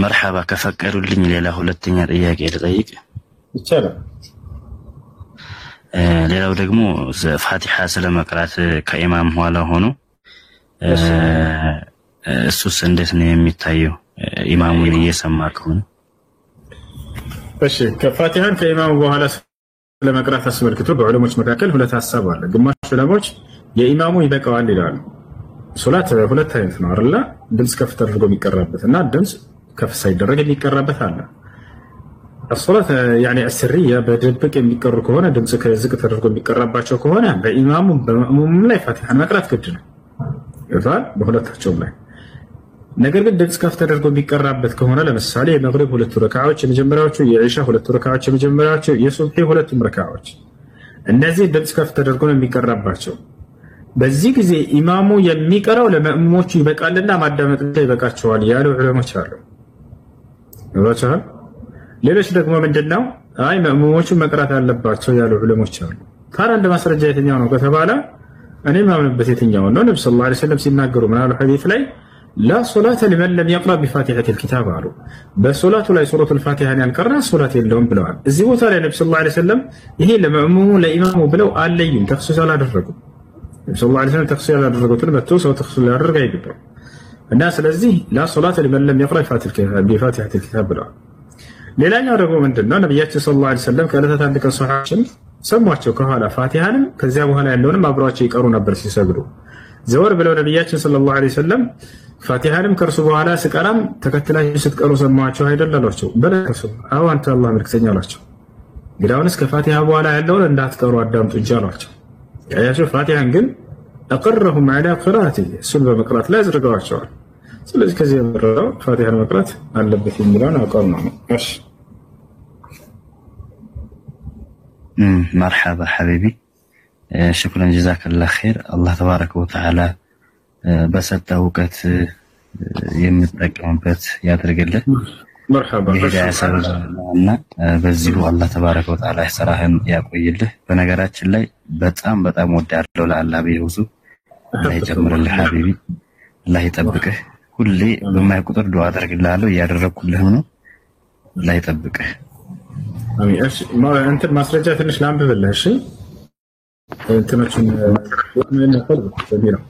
መርሐባ ከፈቀዱልኝ ሌላ ሁለተኛ ጥያቄ ልጠይቅ ይቻላል? ሌላው ደግሞ ፋቲሃ ስለመቅራት ከኢማም ኋላ ሆኖ እሱስ እንዴት ነው የሚታየው ኢማሙን እየሰማ ከሆነ? እሺ ከፋቲሃን ከኢማሙ በኋላ ስለመቅራት አስመልክቶ በዑለሞች መካከል ሁለት ሐሳብ አለ። ግማሽ ዑለሞች የኢማሙ ይበቃዋል ይላሉ። ሶላት ሁለት አይነት ነው አይደል? ድምጽ ከፍ ተደርጎ የሚቀራበትና ድምጽ ከፍ ሳይደረግ የሚቀራበት አለ። الصلاة يعني السرية بدبك የሚቀሩ ከሆነ ድምጽ ከዝቅ ተደርጎ የሚቀራባቸው ከሆነ በኢማሙ በመእሙም ላይ ፋቲሃን መቅራት ግድ ነው ይላል በሁለታቸውም ላይ። ነገር ግን ድምጽ ከፍ ተደርጎ የሚቀራበት ከሆነ ለምሳሌ የመግሪብ ሁለት ረካዓዎች የመጀመሪያዎቹ፣ የኢሻ ሁለት ረካዓዎች የመጀመሪያዎቹ፣ የሱብሂ ሁለቱም ረካዓዎች እነዚህ ድምጽ ከፍ ተደርጎ ነው የሚቀራባቸው። በዚህ ጊዜ ኢማሙ የሚቀራው ለመእሙሞቹ ይበቃልና ማዳመጥ ይበቃቸዋል ያሉ ዑለሞች አሉ። ይወጣል። ሌሎች ደግሞ ምንድነው አይ መእሙሞቹ መቅራት አለባቸው ያሉ ዑለሞች አሉ። ታዲያ እንደ ማስረጃ የትኛው ነው ከተባለ እኔ ማምንበት የትኛው ነው? ነብዩ ሰለላሁ ዐለይሂ ወሰለም ሲናገሩ ምን አሉ? ሐዲስ ላይ ላ ሶላተ ሊመን ለም የቅራ ቢፋቲሐቲል ኪታብ አሉ። በሶላቱ ላይ ሱረቱል ፋቲሃን ያልቀራ ሶላት የለውም ብለዋል። እዚህ ቦታ ላይ ነብዩ ሰለላሁ ዐለይሂ ወሰለም ይሄ ለመእሙሙ ለኢማሙ ብለው አለዩም ተክሲስ አላደረጉም። ነብዩ ሰለላሁ ዐለይሂ ወሰለም ተክሲስ ያላደረጉትን መጥቶ ሰው ተክሲስ ሊያደርግ አይገባም። እና ስለዚህ ላ ሶላተ ሊመን ለም የቅራ ቢፋቲሐቲል ኪታብ ብለዋል። ሌላኛው ደግሞ ምንድነው ነብያችን ሰለላሁ ዐለይሂ ወሰለም ከዕለታት አንድ ቀን ሷሃቦችን ሰሟቸው ከኋላ ፋቲሃንም ከዚያ በኋላ ያለውንም አብረዋቸው ይቀሩ ነበር ሲሰግዱ። ዘወር ብለው ነብያችን ሰለላሁ ዐለይሂ ወሰለም ፋቲሃንም ከርሱ በኋላ ስቀራም ተከትላችሁ ስትቀሩ ሰማቸው አይደል አሏቸው። በለከሱ አዎ አንተ አላህ መልክተኛ አሏቸው። ግዳውንስ ከፋቲሃ በኋላ ያለውን እንዳትቀሩ አዳምጡ እንጂ አሏቸው። ያያቸው ፋቲሃን ግን አቀረሁም ዐላ ቂራአቲ እሱን በመቅራት ላይ አዝርገዋቸዋል። ስለዚህ ከዚህ የመረጠው ፋቲሃን መቅራት አለበት የሚለውን አቋም ነው። እሺ مرحبا حبيبي شكرا جزاك الله خير الله تبارك وتعالى بسطه وقت የምትጠቀምበት ያድርግልህ مرحبا እና በዚሁ አላህ ተባረከ ወተዓላ ይሰራህን ያቆይልህ። በነገራችን ላይ በጣም ወዳለው ለአላህ በይውዙ አላህ ይጨምርልህ ሐቢቢ አላህ ይጠብቅህ። ሁሌ በማይቆጥር ዱዓ አደርግልሃለሁ እያደረኩልህም ነው። አላህ ይጠብቅህ። አሚን። እሺ እንት ማስረጃ ትንሽ ላንብብልህ። እሺ እንትኖችን ምን ያፈል ነው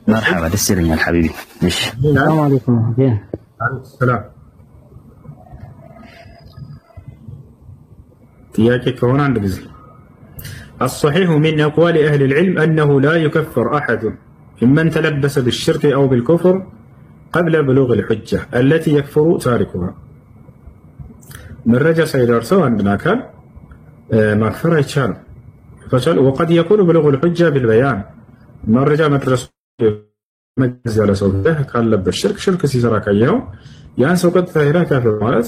مرحبا ደስ ይለኛል ሐቢቢ። እሺ ሰላም አለይኩም። ሰላም ጥያቄ ከሆነ አንድ ጊዜ الصحيح من أقوال أهل العلم أنه لا يكفر أحد ممن تلبس بالشرك أو بالكفر قبل بلوغ الحجة التي يكفر تاركها. من رجع سيدرسه عندنا كان مغفرة يتشال وقد يكون بلوغ الحجة بالبيان. من رجع مدرسة መግዝ ያለ ሰው ካለበት ሽርክ ሲሰራ ካየኸው ያን ሰው ቀጥታ ሄዳ ካፊር ማለት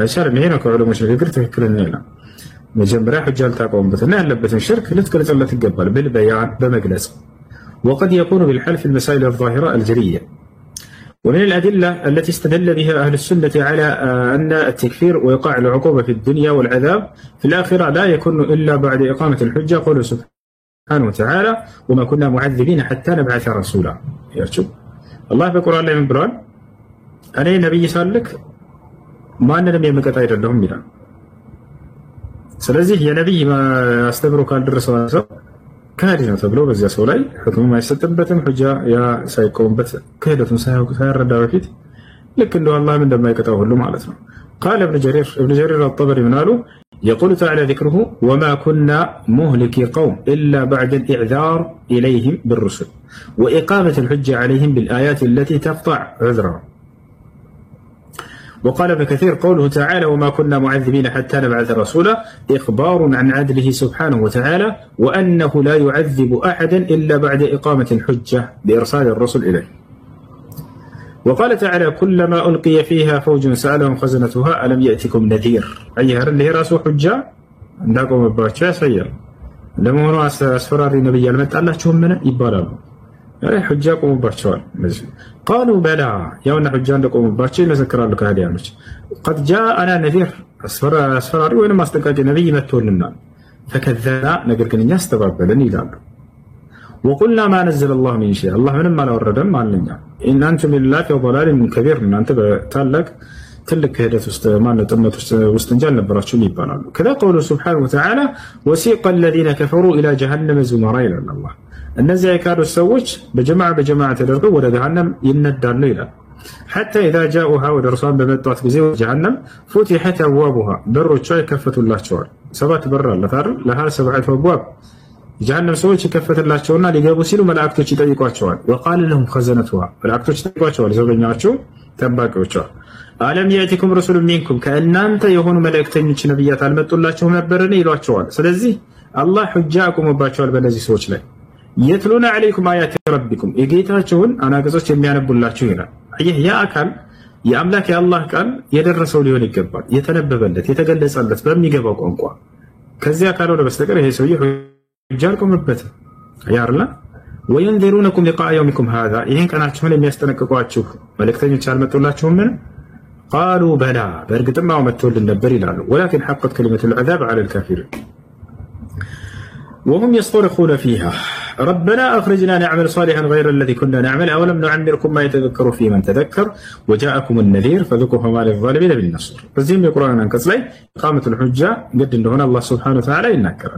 አይቻልም። ይሄ ነው ከዑለሞች ንግግር ትክክለኛ ነው። መጀመሪያ ሑጃ ልታቆምበትና ያለበትን ሽርክ ልትገልጽለት ይገባል بالبيان በመግለጽ وقد يكون بالحلف في المسائل الظاهرة الجلية. ومن الأدلة التي استدل بها أهل السنة على أن التكفير وإيقاع العقوبة في الدنيا والعذاب في الآخرة لا يكون إلا بعد إقامة الحجة قوله سبحانه وتعالى وما كنا معذبين حتى نبعث رسولا. يرجو الله في القرآن من بران أنا نبي سالك ما أننا يمكت أيضا لهم ميران ስለዚህ የነብይ አስተምሮ ካልደረሰው ሰው ካዲ ነው ተብሎ በዚያ ሰው ላይ ሁክም አይሰጥበትም። ሑጃ ያ ሳይቆምበት ክህደቱን ሳይረዳ በፊት ልክ እንደው አላህ እንደማይቀጣው ሁሉ ማለት ነው። قال ابن جرير الطبري من قالوا يقول تعالى ذكره وما كنا مهلك قوم إلا بعد الإعذار إليهم بالرسل وإقامة الحجة عليهم بالآيات التي تقطع عذرهم. وقال ابن كثير قوله تعالى وما كنا معذبين حتى نبعث رسولا إخبار عن عدله سبحانه وتعالى وأنه لا يعذب أحدا إلا بعد إقامة الحجة بإرسال الرسل إليه. وقال تعالى كلما ألقي فيها فوج سألهم خزنتها ألم يأتكم نذير أيها اللي راسه حجة عندكم باتشا سير لما هو أسفراري نبي المت الله شو من يبالغ حجاكم باتشوال قالوا بلى يا أن حجان لكم باتشي نذكر لك هذه قد جاء أنا نذير أسفراري وإنما استقاط نبي متولنا فكذبنا نقول كن الناس تبابلني لا وقلنا ما نزل الله من شيء الله من ما ورد ما لنا إن أنتم لله في ضلال كبير من أنت بتالك تلك هدف ما نتمت واستنجال نبراتشون يبالغ كذا قوله سبحانه وتعالى وسيق الذين كفروا إلى جهنم زمرا إلى الله النزع كانوا السوج بجماعة تدرقوا ولا جهنم يندر ليلة حتى إذا جاءوها ودرسان بمدوات بزي جهنم فتحت أبوابها بروا شوي كفة الله شوال سبعة برا لها 7 أبواب جهنم سوي كفة الله شوالنا لقابوا سيلوا ملائكتو تيقوا شوال وقال لهم خزنتها ملائكتو تيقوا شوال زوجين عشو تنباكوا شوال ألم يأتكم رسول منكم كأن أنت يهون ملائكتين نبيات المدوا الله شوال نبرني إلوا شوال سلزي الله حجاكم وباشوال بنزي سوش لي يتلون عليكم آيات ربكم إجيتاچون أنا قصص የሚያነቡላችሁ ይላል። ይህ ያ አካል የአምላክ የአላህ ቃል የደረሰው ሊሆን ይገባል። የተነበበለት የተገለጸለት በሚገባው ቋንቋ ከዚያ ካልሆነ በስተቀር ይሄ ሰውዬ ሑጃ አልቆመበትም። ያርላ وينذرونكم لقاء يومكم هذا ይሄን ቀናችሁን የሚያስጠነቅቋችሁ መልእክተኞች አልመጡላችሁም? قالوا بلى በእርግጥም አዎ መጥተውልን ነበር ይላሉ። ولكن حقت كلمة العذاب على الكافرين وهم يصطرخون فيها ربنا أخرجنا نعمل صالحا غير الذي كنا نعمل أولم نعمركم ما يتذكر فيه من تذكر وجاءكم النذير فذوقوا فما للظالمين من نصر. فزين القرآن أنكس لي إقامة الحجة قد إنه هنا الله سبحانه وتعالى ينكر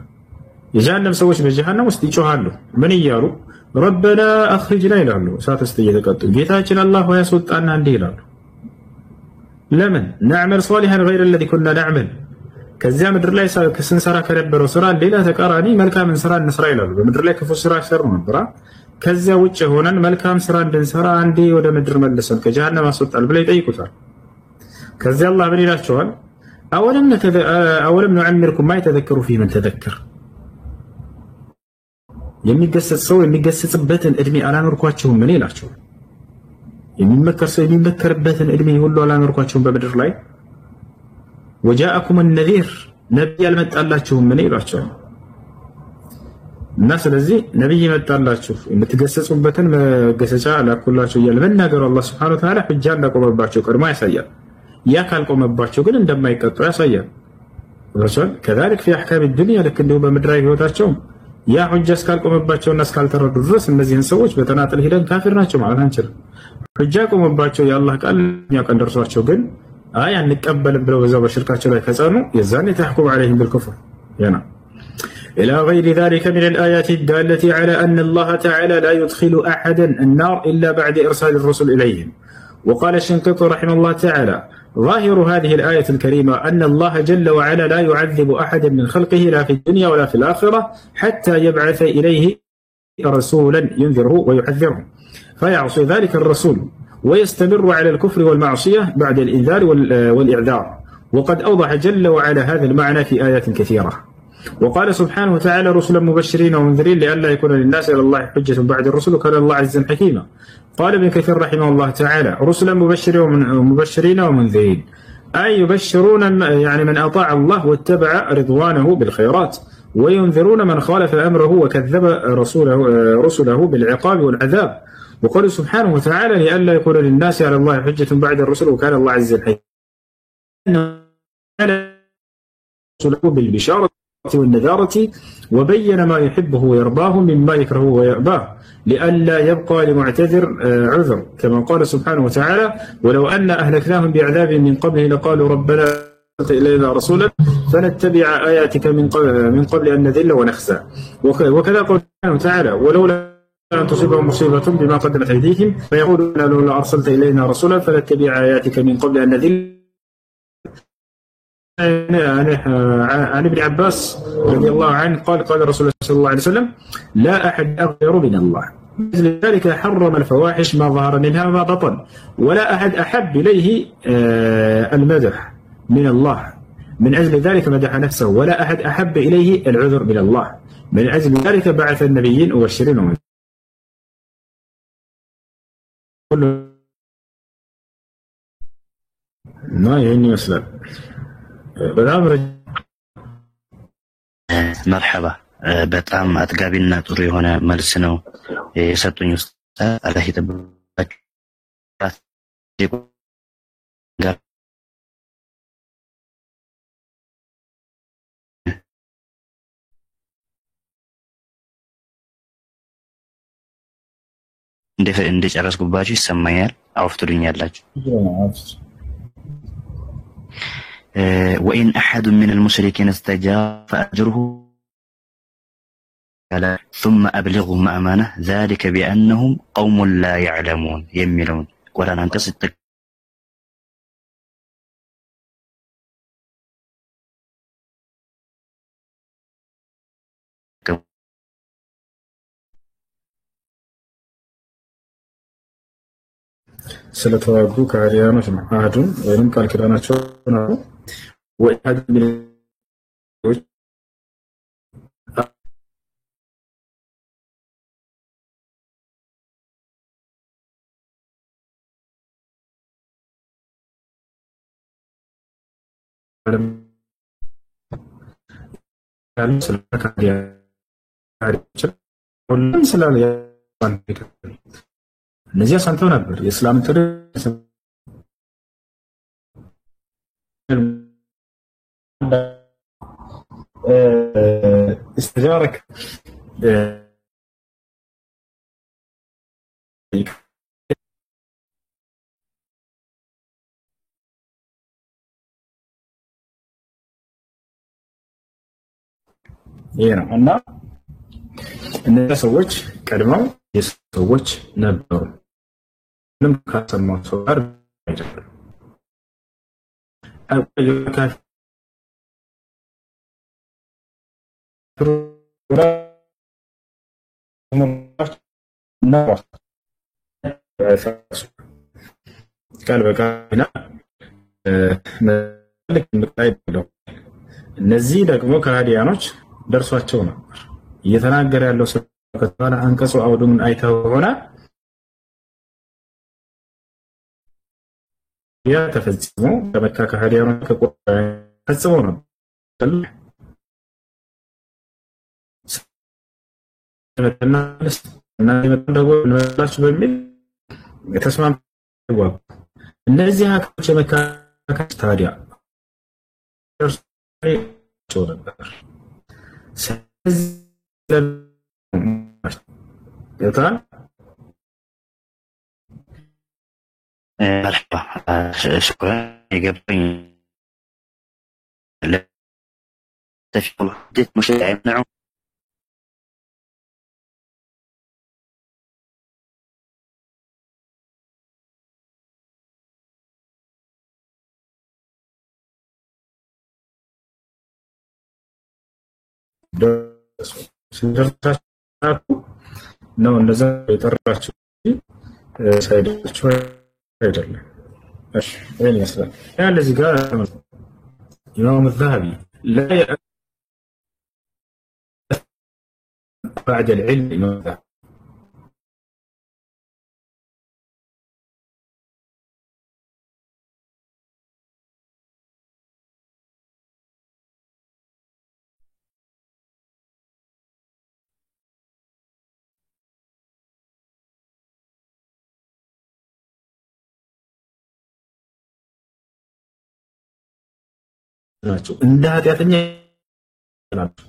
يجهنم سويش بجهنم واستيجوها له من يارو ربنا أخرجنا إلى له ساتستيجد قتل جيتاجنا الله ويا سلطان عندي له لمن نعمل صالحا غير الذي كنا نعمل ከዚያ ምድር ላይ ስንሰራ ከነበረው ስራ ሌላ ተቃራኒ መልካም ስራ እንስራ ይላሉ። በምድር ላይ ክፉ ስራ ሰሩ ነበር። ከዚያ ውጭ ሆነን መልካም ስራ እንድንሰራ አንዴ ወደ ምድር መልሰን ከጀሃነም አስወጣል ብለው ይጠይቁታል። ከዚያ አላህ ምን ይላቸዋል? አወለም ኑዐሚርኩም ማ የተዘከሩ ፊህ መን ተዘከር የሚገሰጽ ሰው የሚገሰጽበትን እድሜ አላኖርኳችሁም ምን ይላቸዋል? የሚመከር ሰው የሚመከርበትን እድሜ ሁሉ አላኖርኳችሁም በምድር ላይ وجاءكم النذير نبي المتقلاچو من ይሏቸዋል እና ስለዚህ ነብይ መጣላችሁ የምትገሰጹበትን መገሰጫ ላኩላችሁ እያለ መናገሩ አላህ Subhanahu Wa Ta'ala ሑጃ እንዳቆመባቸው ቀድሞ ያሳያል። ያ ካልቆመባቸው ግን እንደማይቀጡ ያሳያል። ወሰል كذلك في احكام الدنيا لكن እንደው በምድራዊ ህይወታቸው ያ ሑጃ እስካልቆመባቸውና እስካልተረዱ ድረስ እነዚህን ሰዎች በተናጠል ሄደን ካፊር ናቸው ማለት አንችልም። ሑጃ ቆመባቸው የአላህ ቃል ያቀን ደርሷቸው ግን آية نقبل بلو بزاو بشركاتهم لا يكسروا يزاني تحكم عليهم بالكفر هنا إلى غير ذلك من الآيات الدالة على أن الله تعالى لا يدخل أحدا النار إلا بعد إرسال الرسل إليهم. وقال الشنقيطي رحمه الله تعالى ظاهر هذه الآية الكريمة أن الله جل وعلا لا يعذب أحدا من خلقه لا في الدنيا ولا في الآخرة حتى يبعث إليه رسولا ينذره ويحذره فيعصي ذلك الرسول ويستمر على الكفر والمعصية بعد الإنذار والإعذار. وقد أوضح جل وعلا هذا المعنى في آيات كثيرة. وقال سبحانه وتعالى رسلا مبشرين ومنذرين لئلا يكون للناس على الله حجة بعد الرسل وكان الله عزيزا حكيما. قال ابن كثير رحمه الله تعالى رسلا مبشرين ومنذرين أي يبشرون يعني من أطاع الله واتبع رضوانه بالخيرات، وينذرون من خالف أمره وكذب رسله بالعقاب والعذاب. وقال سبحانه وتعالى لئلا يكون للناس على الله حجة بعد الرسل وكان الله عزيزا حكيما بالبشارة والنذارة وبين ما يحبه ويرضاه مما يكرهه ويأباه لئلا يبقى لمعتذر عذر، كما قال سبحانه وتعالى ولو أن أهلكناهم بعذاب من قبله لقالوا ربنا أرسلت إلينا رسولا فنتبع آياتك من قبل أن نذل ونخزى. وكذا قال سبحانه وتعالى ولولا أن تصيبهم مصيبة بما قدمت أيديهم فيقولون لولا أرسلت إلينا رسولا فنتبع آياتك من قبل أن نذل. عن ابن عباس رضي الله عنه قال رسول الله صلى الله عليه وسلم لا أحد أغير من الله، لذلك حرم الفواحش ما ظهر منها وما بطن، ولا أحد أحب إليه المدح من الله، من أجل ذلك مدح نفسه، ولا أحد أحب إليه العذر من الله، من أجل ذلك بعث النبيين مبشرين ومنذرين. ما يعني مثلا مرحبا በጣም አጥጋቢና ጥሩ የሆነ መልስ ነው የሰጡኝ ኡስታዝ። አላህ ይጠብቃችሁ። እንደጨረስኩባችሁ ይሰማኛል። አውፍቱልኛላችሁ። وإن أحد من المشركين استجار فأجره ثم أبلغهم أمانة ذلك بأنهم قوم لا يعلمون يميلون ولا ننقص ስለተዋጉ ከአዲያኖች አህዱን ወይም ቃል ኪዳናቸው ነው ወአድ ሚሎች እነዚያ ሰምተው ነበር የእስላም ጥሪ استجارك ይሄ ነው እና እነዚህ ሰዎች ቀድመው የሰዎች ነበሩ። ምንም ካሰማው ሰው ጋር አይደለም። ቃል በቃል እነዚህ ደግሞ ከሃዲያኖች ደርሷቸው ነበር። እየተናገረ ያለው ሰው ከተባለ አንቀጹ አውዱን አይተው ሆነ ያ ተፈጽሞ ከመካ ከሃዲያኖች ከቁርአን ፈጽሞ ነው እና የመጣው ነው በሚል ተስማምተው እነዚህ አካሎች የመካ ታዲያ ነበር። مرحبا شكرا يقبلني لا تفهم حدث مشاعر يمنعه ነው እንደዛ የጠራችሁ ሳይደርሱ አይደለም። እሺ እኔ ያስላል ያለ እዚህ ጋር ኢማም الذهبي لا بعد العلم ናቸው እንደ ኃጢአተኛ ናቸው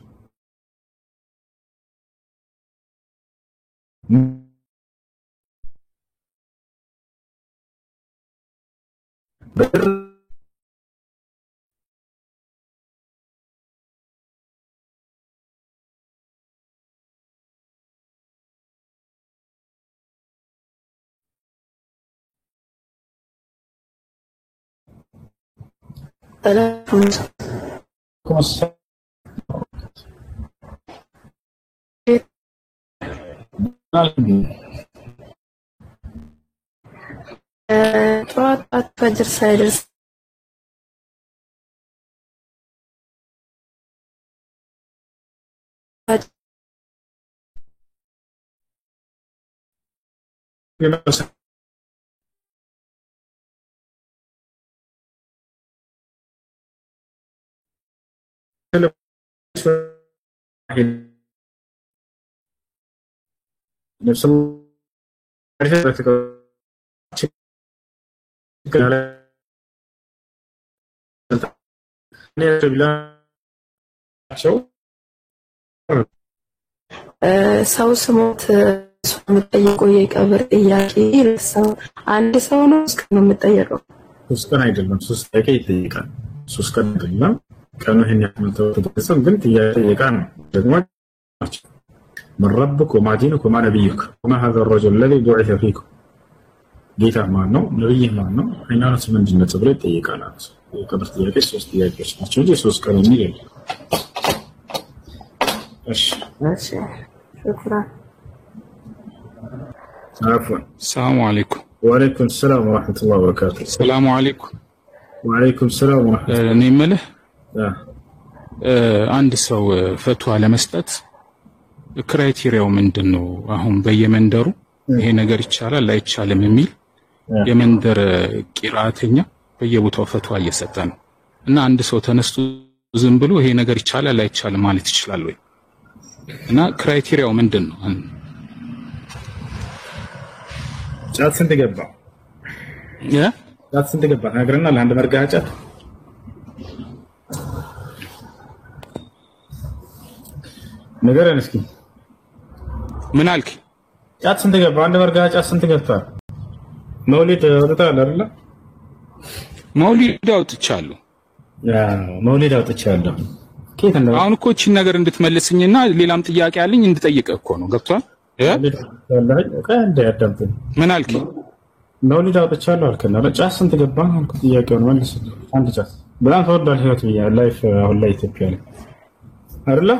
ጠዋት ፈጅር ሳይደርስ ሰው ስሞት የምጠየቀው የቀብር ጥያቄ ለሰው አንድ ሰው ነው እስከ ነው የምጠየቀው 3 ቀን አይደለም 3 ደቂቃ ይጠይቃል 3 ቀን አይደለም ቀኑ ይሄን ያክል ተወሰነ ግን ጥያቄ ይጠይቃል ደግሞ من ربك وما دينك وما نبيك وما هذا الرجل الذي بعث فيكم ጌታ ማን ነው ነብይ ማን ነው ሃይማኖት ምንድነው ተብሎ ይጠይቃል የቀብር ጥያቄ 3 ጥያቄዎች ናቸው እንጂ 3 ቀን የሚል የለም እሺ شكرا عفوا السلام عليكم وعليكم السلام ورحمة الله وبركاته السلام عليكم وعليكم السلام ورحمة الله እኔ የምልህ አንድ ሰው ፈትዋ ለመስጠት ክራይቴሪያው ምንድነው አሁን በየመንደሩ ይሄ ነገር ይቻላል አይቻልም የሚል የመንደር ቂራአተኛ በየቦታው ፈትዋ እየሰጠ ነው እና አንድ ሰው ተነስቶ ዝም ብሎ ይሄ ነገር ይቻላል አይቻልም ማለት ይችላል ወይ እና ክራይቴሪያው ምንድነው ጫት ስንት ገባ ጫት ስንት ገባ ነገርና ለአንድ መርጋጫ ነገርን እስኪ ምን አልክ ጫት ስንት ገባ አንድ መርጋጫ ስንት ገብቷል መውሊድ ወጣለ አይደል መውሊድ አውጥቻለሁ መውሊድ አውጥቻለሁ አሁን እኮ እቺ ነገር እንድትመልስኝና ሌላም ጥያቄ አለኝ እንድጠይቅ እኮ ነው ገብቷል ምን አልክ መውሊድ አውጥቻለሁ አልከና ጫት ስንት ገባ አልኩ ጥያቄውን መልስ አንድ ጫት በጣም ተወዳጅ ህይወት ብያ ላይፍ አሁን ላይ ኢትዮጵያ ላይ አይደል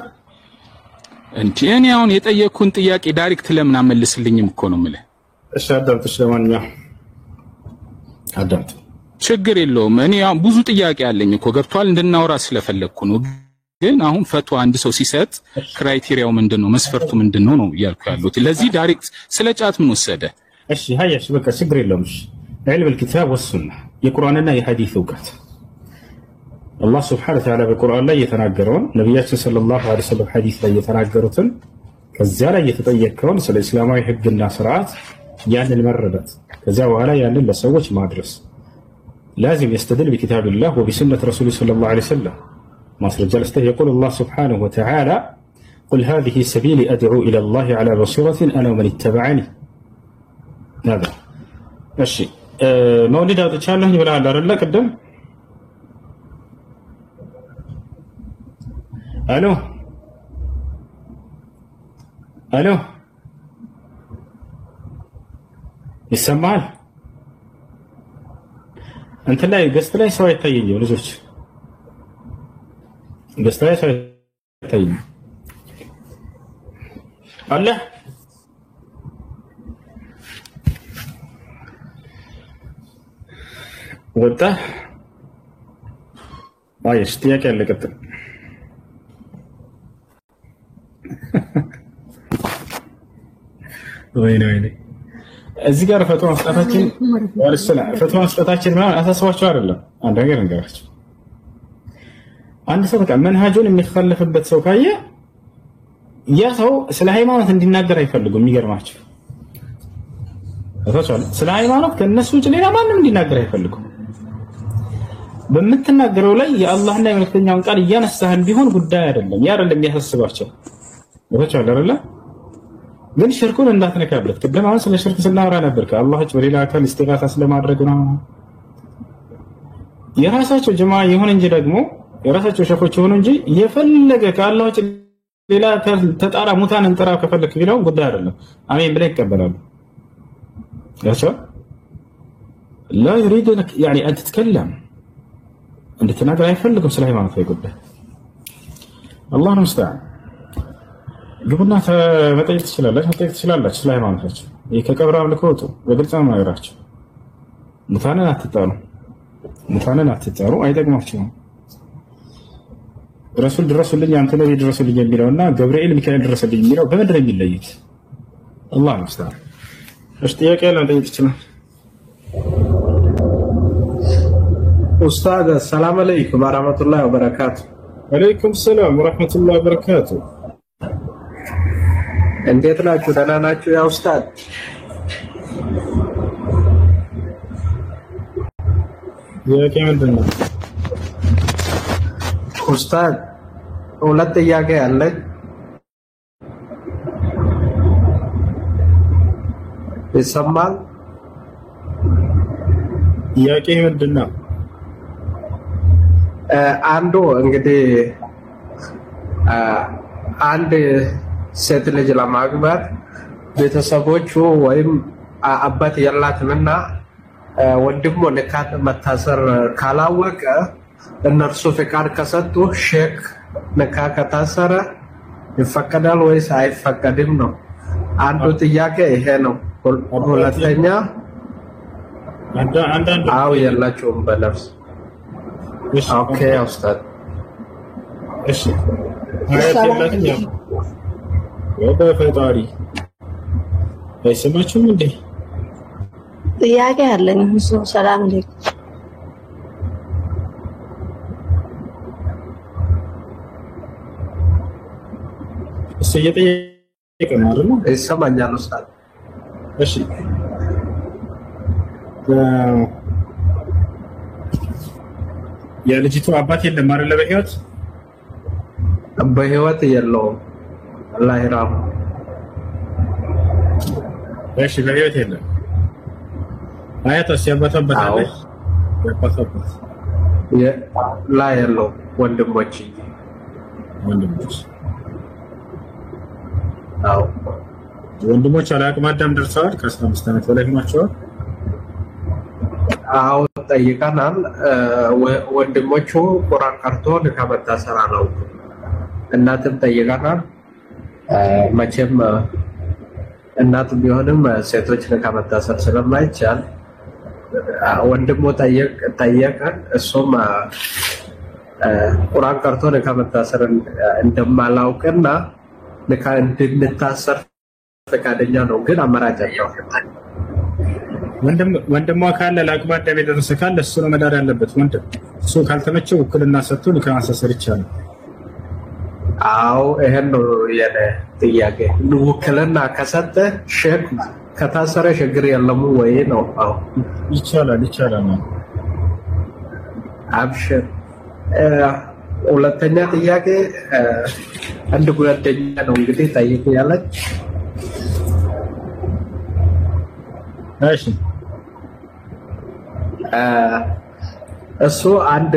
እንዴ እኔ አሁን የጠየቅኩን ጥያቄ ዳይሬክት ለምን አመልስልኝም እኮ ነው የምልህ እሺ አዳምጥሽ ለማንኛውም አዳምጥ ችግር የለውም እኔ አሁን ብዙ ጥያቄ አለኝ እኮ ገብቷል እንድናወራ ስለፈለኩ ነው ግን አሁን ፈትዋ አንድ ሰው ሲሰጥ ክራይቴሪያው ምንድነው መስፈርቱ ምንድነው ነው ያልኩ ያሉት ለዚህ ዳይሬክት ስለ ጫት ምን ወሰደ እሺ ሃያሽ በቃ ችግር የለውም እሺ علم الكتاب والسنه የቁርአንና የሐዲስ ዕውቀት አላህ Subhanahu Wa Ta'ala በቁርአን ላይ የተናገረውን ነብያችን ሰለላሁ ዐለይሂ ወሰለም ሐዲስ ላይ የተናገሩትን ከዚያ ላይ የተጠየቀውን ስለ እስላማዊ ህግና ስርዓት ያንን መረዳት ከዚያ በኋላ ያንን ለሰዎች ማድረስ لازم يستدل بكتاب الله وبسنة رسوله صلى الله عليه وسلم ما سجلت يقول الله سبحانه وتعالى قل هذه سبيلي أدعو إلى الله على بصيرة أنا ومن اتبعني هذا الشيء مولد هذا كان له ولا لا قدم الو الو يسمعل انت لا قست لا سوى يتيني ولا زوج قست لا سوى يتيني الله ወጣ አይስ ጥያቄ አለ ቀጥል ወይኔ እዚህ ጋር ፈትዋ መስጠታችን ወርሰላ ፈትዋ መስጠታችን ማለት አሳስባቸው አይደለም። አንድ ነገር እንገራቸው። አንድ ሰው በቃ መንሃጁን የሚخالፍበት ሰው ካየ ያ ሰው ስለ ሃይማኖት እንዲናገር አይፈልጉም። የሚገርማቸው አሳስባለ ስለ ሃይማኖት ከነሱ ውጭ ሌላ ማንም እንዲናገር አይፈልጉም። በምትናገረው ላይ የአላህና የመልእክተኛውን ቃል እያነሳህን ቢሆን ጉዳይ አይደለም። ያ አይደለም የሚያሳስባቸው። አሳስባለ አይደለ? ግን ሽርኩን እንዳትነካበት። ቅድም አሁን ስለ ሽርክ ስናወራ ነበር። ከአላህ ውጭ በሌላ አካል ኢስቲጋሳ ስለማድረግ ነው። የራሳቸው ጀማ ይሁን እንጂ ደግሞ የራሳቸው ሸኾች ይሁን እንጂ የፈለገ ከአላህ ውጭ ሌላ አካል ተጣራ ሙታን እንጠራ ከፈለክ ቢለው ጉዳይ አይደለም። አሜን ብለው ይቀበላሉ። ያቸው لا يريدونك يعني أن تتكلم أن تتناقل አይፈልጉም ስለ ሃይማኖት ጉዳይ። አላህ ነው ሙስተዓን። ግቡና መጠየቅ ትችላላችሁ ስለ ሃይማኖታችሁ። ይሄ ከቀብር አምልኮ ወጡ በግልጽ ነው የማይራችሁ። ሙታንን አትጠሩ አይጠቅማችሁም። ረሱል ድረሱልኝ አንተ ነብይ ድረሱልኝ የሚለውና ገብርኤል ሚካኤል ድረሱልኝ የሚለው በምንድን ነው የሚለዩት? አላህ ነው ሙስተዓን። እሺ ጥያቄ ያለው ጠይቅ ይችላል። ኡስታዝ ሰላም አለይኩም ወራህመቱላሂ ወበረካቱ። ወአለይኩም ሰላም ወራህመቱላሂ ወበረካቱ። እንዴት ናችሁ? ደህና ናችሁ? ያ ኡስታዝ ጥያቄ ምንድን ነው? ኡስታዝ ሁለት ጥያቄ አለኝ። ይሰማል? ጥያቄ ምንድን ነው? አንዱ እንግዲህ አንድ ሴት ልጅ ለማግባት ቤተሰቦቹ ወይም አባት ያላትምና ወንድሙ ንካት መታሰር ካላወቀ እነርሱ ፍቃድ ከሰጡ ሼክ ንካ ከታሰረ ይፈቀዳል ወይስ አይፈቀድም ነው አንዱ ጥያቄ ይሄ ነው። ሁለተኛ አው ያላችሁም በነፍስ ኦኬ ኡስታዝ እሺ አይተላትም ወበፈጣሪ አይሰማችሁም እንዴ? ጥያቄ አለኝ። እሱ ሰላም አለይኩም እሱ እየጠየቀ ነው አይደል? ይሰማኛል ኡስታዝ። እሺ የልጅቱ አባት የለም አይደል? በህይወት የለውም። አላህ ይራም። እሺ በህይወት የለም። አያቷስ ያባታበት አለ? ያባታበት ላይ ያለው ወንድሞች አዎ ወንድሞች አለአቅመ አዳም ደርሰዋል። ከ15 ዓመት በላይ ሆኗቸዋል። አዎ ጠይቀናል። ወንድሞቹ ቁርአን ቀርቶ ከመታሰር ነው። እናትም ጠይቀናል። መቼም እናት ቢሆንም ሴቶች ከመታሰር ስለማይቻል ወንድሙ ጠየቀ። እሱም ቁርአን ቀርቶ ከመታሰር እንደማላውቅና እንድንታሰር ፈቃደኛ ነው። ግን አማራጭ አለው። ወንድሟ ካለ ለአቅመ አዳም የደረሰ ካለ እሱ ነው መዳር ያለበት። ወንድም እሱ ካልተመቸው ውክልና ሰጥቶ ከማሳሰር ይቻላል። አዎ ይሄን ነው የኔ ጥያቄ። ውክልና ከሰጠ ሼክ ከታሰረ ችግር የለም ወይ ነው? አዎ ይቻላል ነው። አብሽር። ሁለተኛ ጥያቄ አንድ ጓደኛ ነው እንግዲህ ጠይቅ ያለች። እሺ እሱ አንድ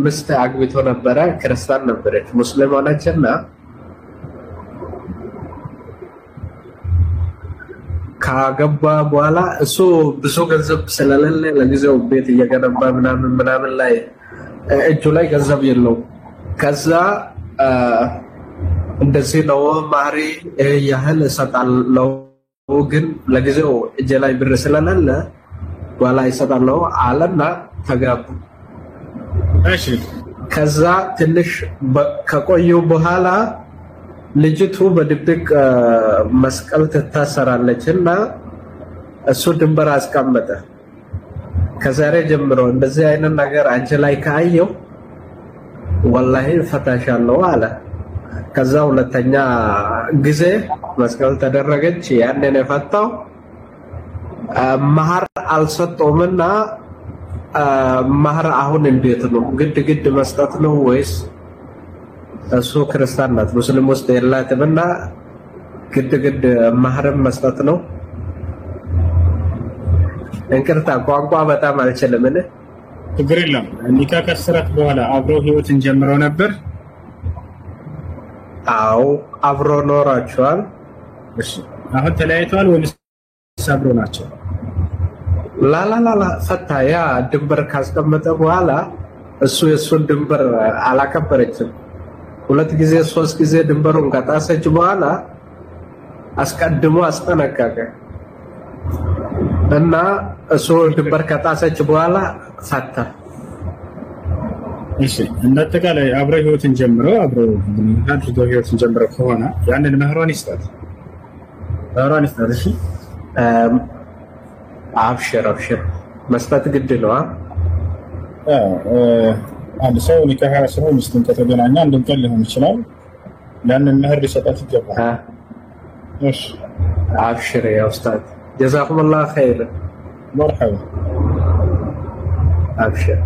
ምስት አግብቶ ነበረ። ክርስቲያን ነበረች፣ ሙስሊም ሆነችና ካገባ በኋላ እሱ ብዙ ገንዘብ ስለሌለ ለጊዜው ቤት እየገነባ ምናምን ላይ እጁ ላይ ገንዘብ የለውም። ከዛ እንደዚህ ነው ማሪ ያህል እሰጣለሁ፣ ግን ለጊዜው እጄ ላይ ብር ስለሌለ በኋላ ይሰጣለሁ አለና ተጋቡ። እሺ ከዛ ትንሽ ከቆዩ በኋላ ልጅቱ በድብቅ መስቀል ትታሰራለችና እሱ ድንበር አስቀመጠ። ከዛሬ ጀምሮ እንደዚህ አይነት ነገር አንቺ ላይ ካየው ወላሂ ፈታሻለሁ አለ። ከዛ ሁለተኛ ጊዜ መስቀል ተደረገች። ያንን የፈታው መህር አልሰጠውምና መህር አሁን እንዴት ነው? ግድ መስጠት ነው ወይስ እሱ ክርስቲያን ናት ሙስሊም ውስጥ የላትምና ግድ መህርም መስጠት ነው? እንቅርታ ቋንቋ በጣም አልችልም እኔ። ችግር የለም። ኒካ ከስራት በኋላ አብረው ህይወትን ጀምረው ነበር? አዎ አብሮ ኖራቸዋል። እሺ አሁን ተለያይተዋል ወይስ አብሮ ናቸው? ላላላ ፈታ። ያ ድንበር ካስቀመጠ በኋላ እሱ የሱን ድንበር አላከበረችም። 2 ጊዜ 3 ጊዜ ድንበሩን ከጣሰች በኋላ አስቀድሞ አስጠነቀቀ እና እሱ ድንበር ከጣሰች በኋላ ፈታ። እሺ እንደተቃላይ አብረው ህይወትን ጀምረው አብረው አድርገው ህይወትን ጀምረው ከሆነ ያንን መህሯን ይስጣት። እሺ አብሽር መስጠት ግድ ነው። አንድ ሰው ኒካህ አስሮ ሚስቱን ከተገናኘ አንድም ቀን ሊሆን ይችላል። ያንን መህር ሊሰጣት ይገባል። እሺ አብሽር ያ ኡስታዝ ጀዛኩሙላህ ኸይር። መርሐባ አብሽር።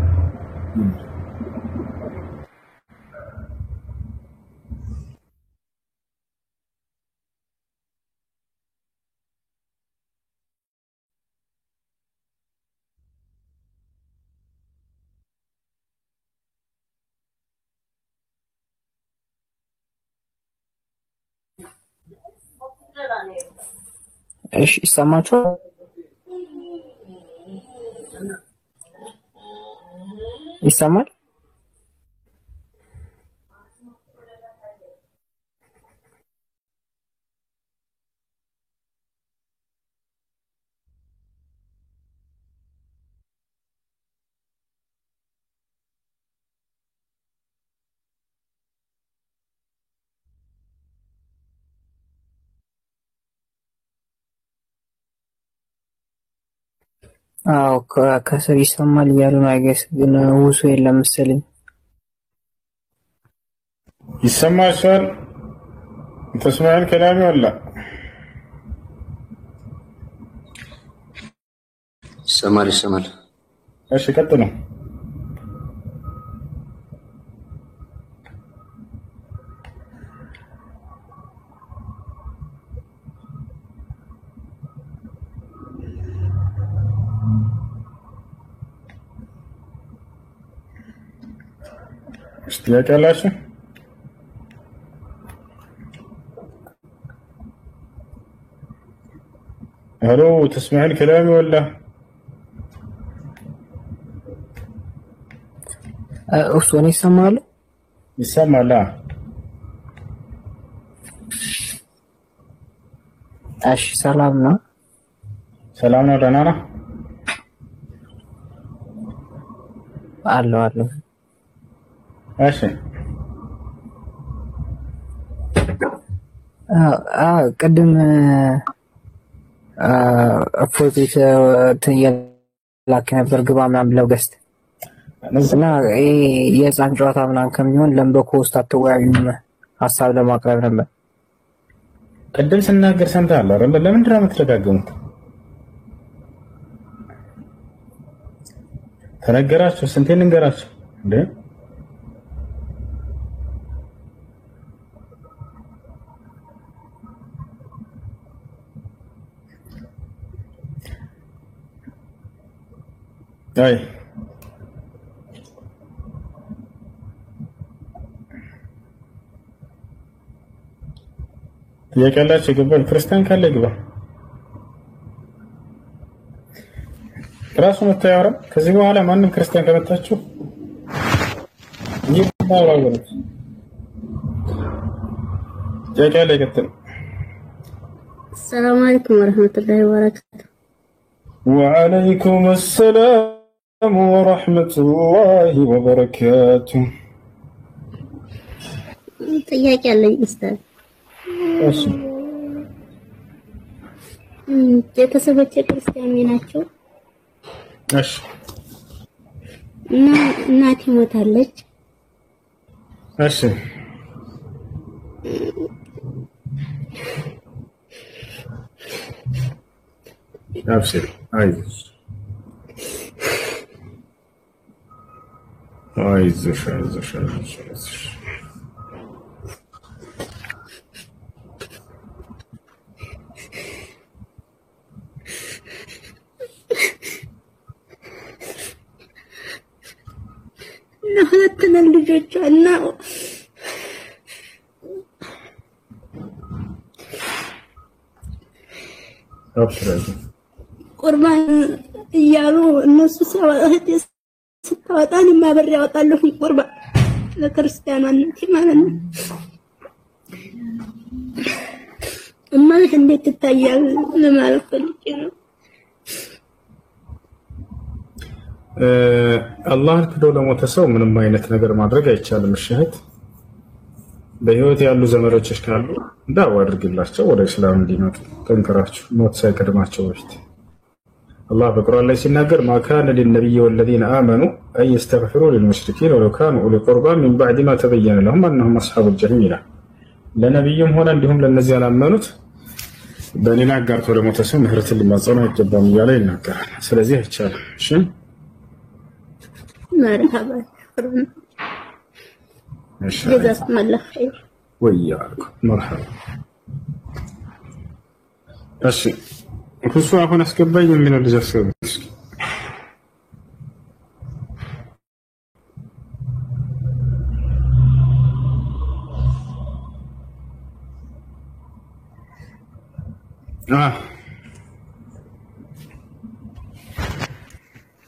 እሺ ይሰማችኋል? ይሰማል? አዎ ከስር ይሰማል እያሉ ነው። አይገስ ግን ውሱ የለም መሰለኝ። ይሰማሻል? تسمعين كلامي ولا؟ ይሰማል። እሺ ቀጥሉ። ጥያቄ አላችሁ? الو تسمعين كلامي ولا؟ እሱን ይሰማል? ይሰማል። እሺ ሰላም ነው? ደህና ነው? አለሁ። እሺ ቅድም ፎቶች ትየላክ ነበር ግባ ምናምን ብለው ገዝተህ እና የህፃን ጨዋታ ምናምን ከሚሆን ለምን በኮስት አትወያዩም? ሀሳብ ለማቅረብ ነበር። ቅድም ስናገር ሰምተሃል አይደል? ለምንድን ነው የምትደጋገሙት? ተነገራችሁ? ስንቴ እንገራችሁ እንዴ? አይ የቀላች ይገባል። ክርስቲያን ካለ ይግባ። ራሱ መታየው። ከዚህ በኋላ ማንም ክርስቲያን ከመጣችሁ ይባላል። ጃጃ ላይ ከተል السلام عليكم ورحمة الله وبركاته. وعليكم السلام ورحمة الله وبركاته. ጥያቄ አለኝ ኡስታዝ። እሺ ቤተሰቦቼ ክርስቲያን ናቸው እሺ እና እናቴ ሞታለች እሺ أبشر عايزش ሁለቱን ልጆቿ እና ቁርባን እያሉ እነሱ ስታወጣን ማበር ያወጣለሁ ቁርባን ለክርስቲያኗ እናቴ ማለት ነው። እማዬ እንዴት ትታያል ለማለት ፈልጌ ነው። አላህን ክዶ ለሞተ ሰው ምንም አይነት ነገር ማድረግ አይቻልም። እሺ እህት በህይወት ያሉ ዘመዶችሽ ካሉ ዳዋ አድርግላቸው ወደ እስላም እንዲመጡ ጠንክራችሁ ሞት ሳይቀድማቸው በፊት الله بقرآن ليس الناقر ما كان للنبي والذين آمنوا أن يستغفروا للمشركين ولو كانوا أولي قربى من بعد ما تبين لهم أنهم أصحاب الجحيم لنبيهم هنا عندهم للنزي على أمانوت بني ناقر طول متسم مهرة اللي ما صنع الجبام يالي ناقر سلازيه الشال شن مرحبا جزاكم الله خير وياكم مرحبا أشي እሱ አሁን አስገባኝ ምን ልጀስብ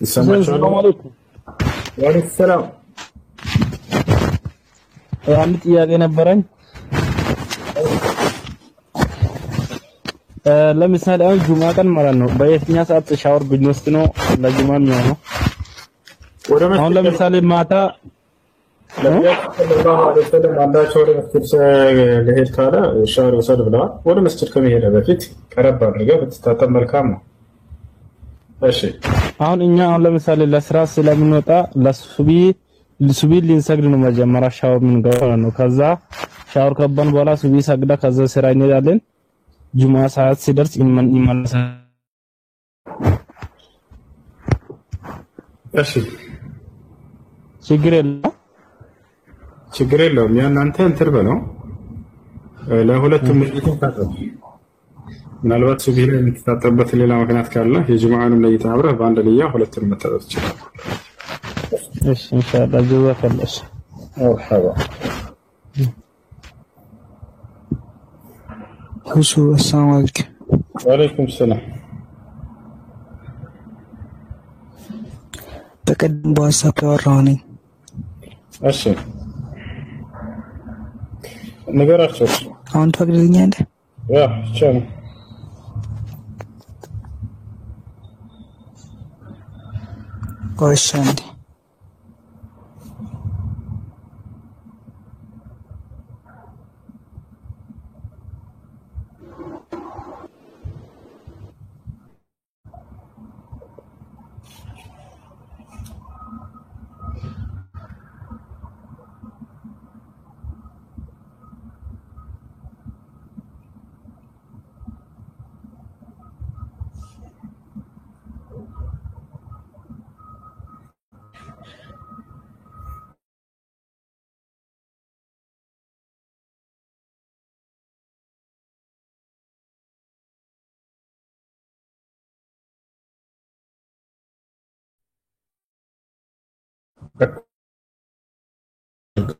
السلام عليكم وعليكم السلام አንድ ጥያቄ ነበረኝ ለምሳሌ አሁን ጁማ ቀን ማለት ነው በየትኛው ሰዓት ሻወር ብንወስድ ነው ለጁማ የሚሆነው? አሁን ለምሳሌ ማታ ሰለላሁ ዐለይሂ ወሰለም አንዳቸው ወደ መስጊድ ለሄድ ካለ ሻወር ወሰድ ብለዋል። ወደ መስጊድ ከመሄድ በፊት ቀረብ አድርገህ ብትታጠብ መልካም ነው። እሺ አሁን እኛ አሁን ለምሳሌ ለስራ ስለምንወጣ ለሱቢ ልንሰግድ ነው መጀመሪያ ሻወር ምን ገባ ነው። ከዛ ሻወር ከባን በኋላ ሱቢ ሰግዳ ከዛ ስራ እንሄዳለን። ጁማ ሰዓት ሲደርስ ይመለሳል። እሺ ችግር የለውም። ያን አንተ እንትን በለው ለሁለቱም ለይተህ ታጠብ። ምናልባት ሱብሂ ላይ የምትታጠብበት ሌላ ምክንያት ካለ የጁማዓንም ለይተህ አብረህ በአንድ ልያ ሁለቱንም መታጠብ ትችላለህ። እሺ ኢንሻአላህ ጀዛከላህ። መርሐባ እሱ السلام عليكم وعليكم السلام በቀደም በዋትስአፕ ያወራሁ ነኝ። እሺ ነገራቸው አሁን ትፈቅድልኛለህ? ያ ቻው ቆይሽ አንዴ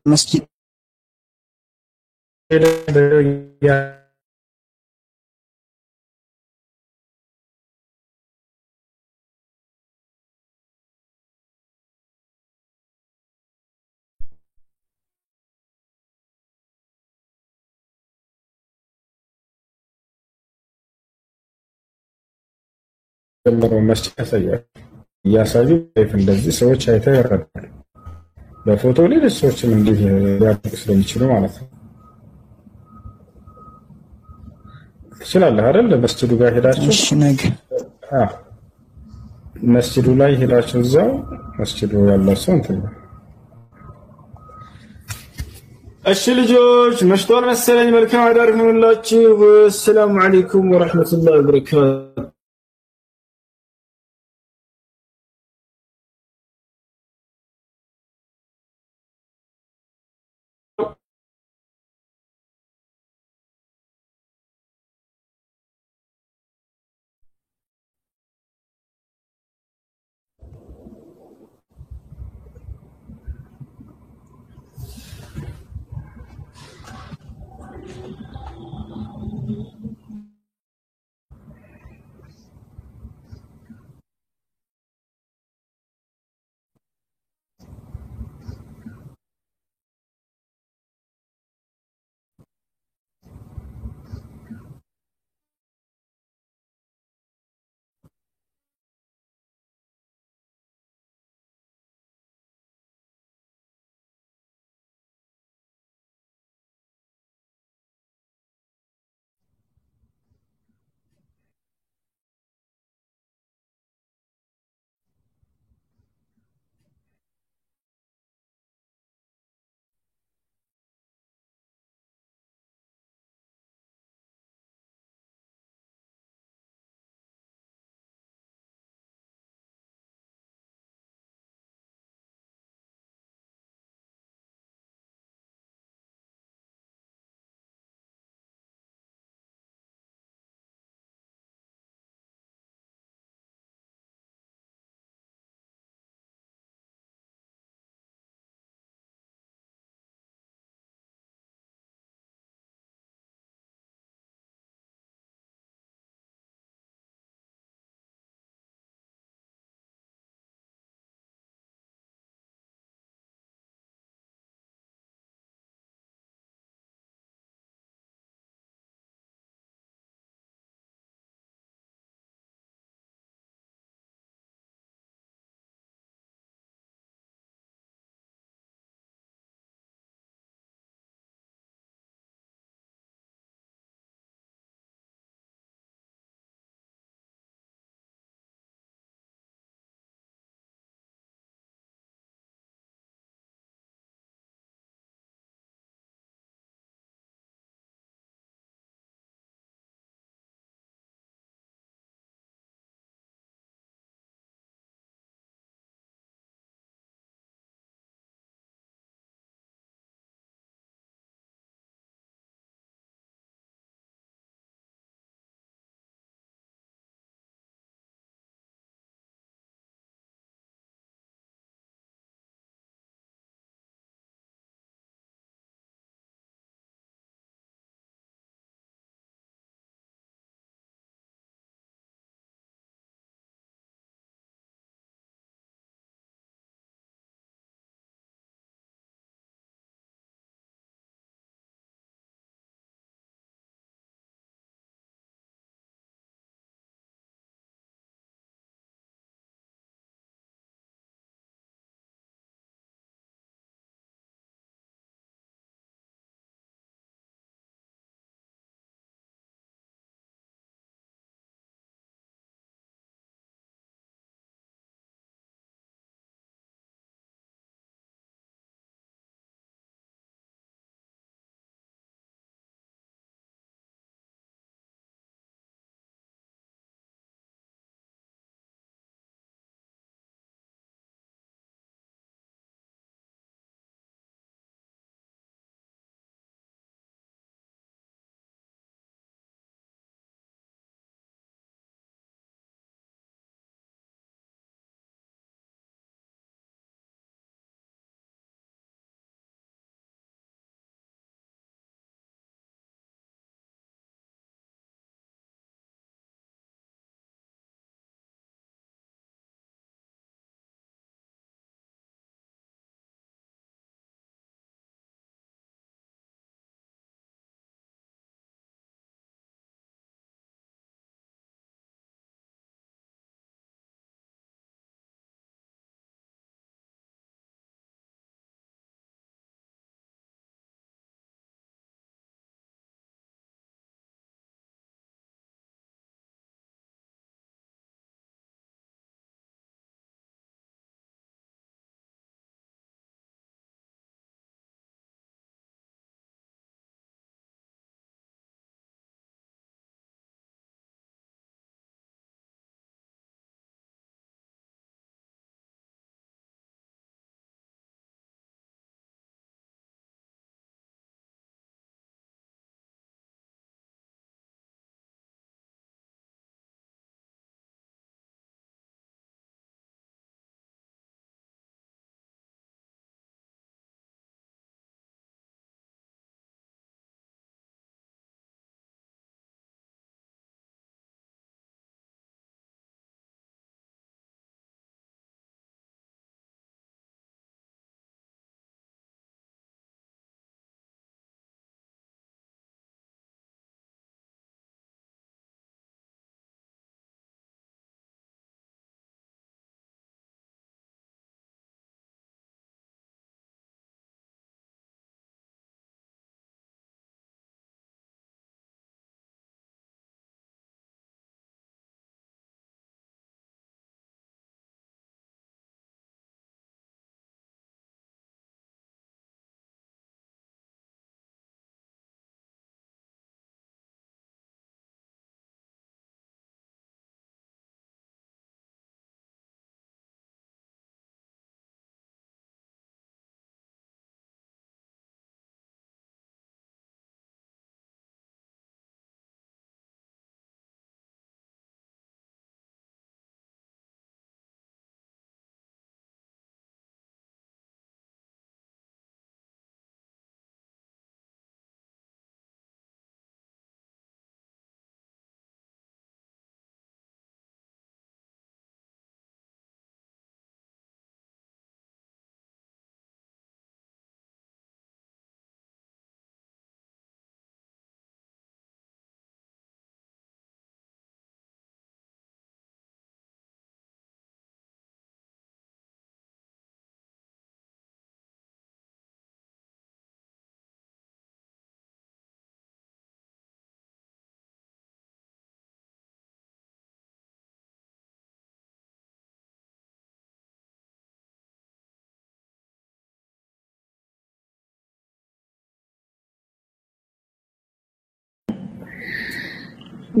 መስጂድ መስጂድ ያሳያል። እያሳዩ እንደዚህ ሰዎች አይተው ያረዳሉ። በፎቶ ሌሎች ሰዎችም እንዲህ ሊያደርጉ ስለሚችሉ ማለት ነው። ትችላለህ አይደል? መስጂዱ ጋር ሄዳችሁ እሺ ነገ መስጂዱ ላይ ሄዳችሁ እዛው መስጂዱ ያለው ሰው እንትን እሺ ልጆች መሽቷል መሰለኝ። መልካም አዳር ይሁንላችሁ። ሰላም አለይኩም ወራህመቱላሂ ወበረካቱ።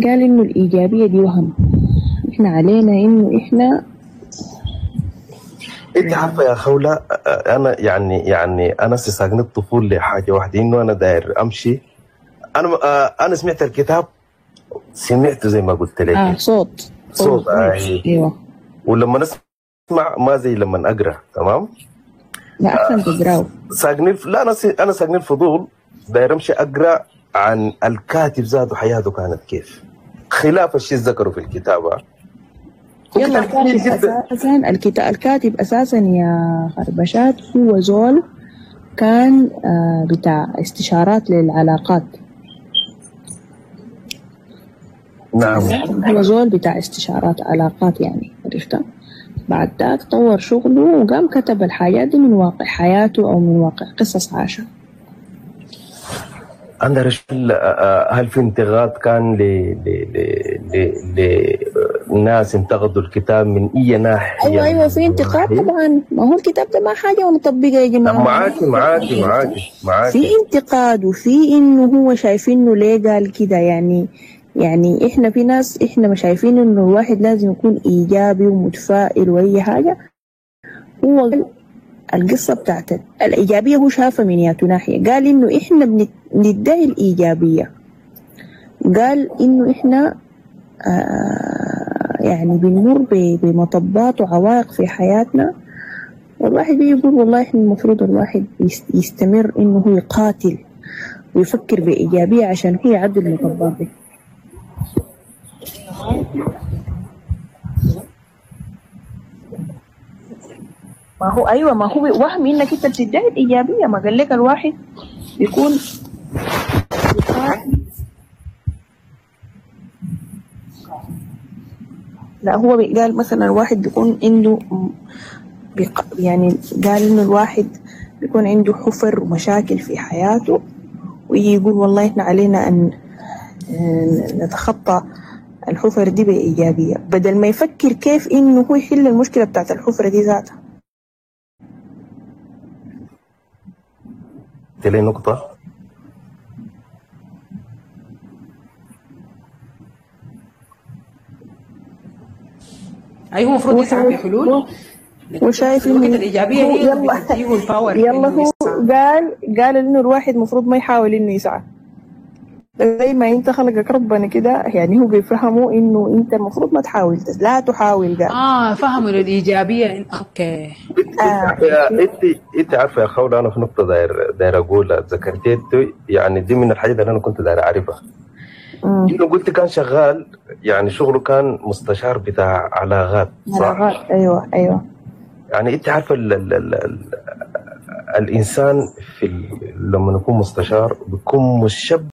قال إنه الإيجابية دي وهم، إحنا علينا إنه إحنا. انت عارفه يا خوله، انا يعني انا استساقني الطفول لحاجه واحده، انه انا داير امشي. انا سمعت الكتاب، سمعته زي ما قلت لك صوت ايوه. ولما نسمع ما زي لما اقرا، تمام؟ لا احسن تقراه. ساقني انا ساقني الفضول، داير امشي اقرا عن الكاتب ذاته حياته كانت كيف، خلاف الشيء ذكره في الكتابه. يلا الكاتب اساسا يا خربشات هو زول كان بتاع استشارات للعلاقات. نعم هو زول بتاع استشارات علاقات يعني، عرفت؟ بعد ذاك طور شغله وقام كتب الحاجات دي من واقع حياته او من واقع قصص عاشها. أنا رجل، هل في انتقاد كان لناس انتقدوا الكتاب من أي ناحية؟ أيوة في انتقاد طبعا، ما هو الكتاب ده ما حاجة ونطبقها يا جماعة. معاكي في انتقاد، وفي إنه هو شايفينه ليه قال كده يعني إحنا في ناس إحنا مش شايفين إنه الواحد لازم يكون إيجابي ومتفائل وأي حاجة. هو القصة بتاعت الإيجابية هو شافها من ياتو ناحية، قال إنه إحنا بندعي الإيجابية، قال إنه إحنا يعني بنمر بمطبات وعوائق في حياتنا، والواحد بيقول والله إحنا المفروض الواحد يستمر إنه هو يقاتل ويفكر بإيجابية عشان هو يعدل المطبات دي. ما هو أيوة، ما هو وهم إنك أنت بتدعي الإيجابية. ما قال لك الواحد بيكون لا، هو قال مثلا الواحد بيكون عنده يعني قال إنه الواحد بيكون عنده حفر ومشاكل في حياته، ويجي يقول والله إحنا علينا أن نتخطى الحفر دي بإيجابية، بدل ما يفكر كيف إنه هو يحل المشكلة بتاعت الحفرة دي ذاتها. لي نقطة أيوه المفروض يسعى في حلول، وشايف إنه الإيجابية هي اللي بتديه الباور. يلا هو قال إنه الواحد المفروض ما يحاول إنه يسعى، زي ما أنت خلقك ربنا كده، يعني هو بيفهموا إنه أنت المفروض ما تحاول، لا تحاول. قال فهموا الإيجابية. أوكي. انت عارفه يا خوله، انا في نقطه داير اقولها، ذكرتي يعني دي من الحاجات اللي انا كنت داير اعرفها. انه قلت كان شغال، يعني شغله كان مستشار بتاع علاقات، صح؟ ايوه. يعني انت عارفه الانسان لما يكون مستشار بيكون مشبه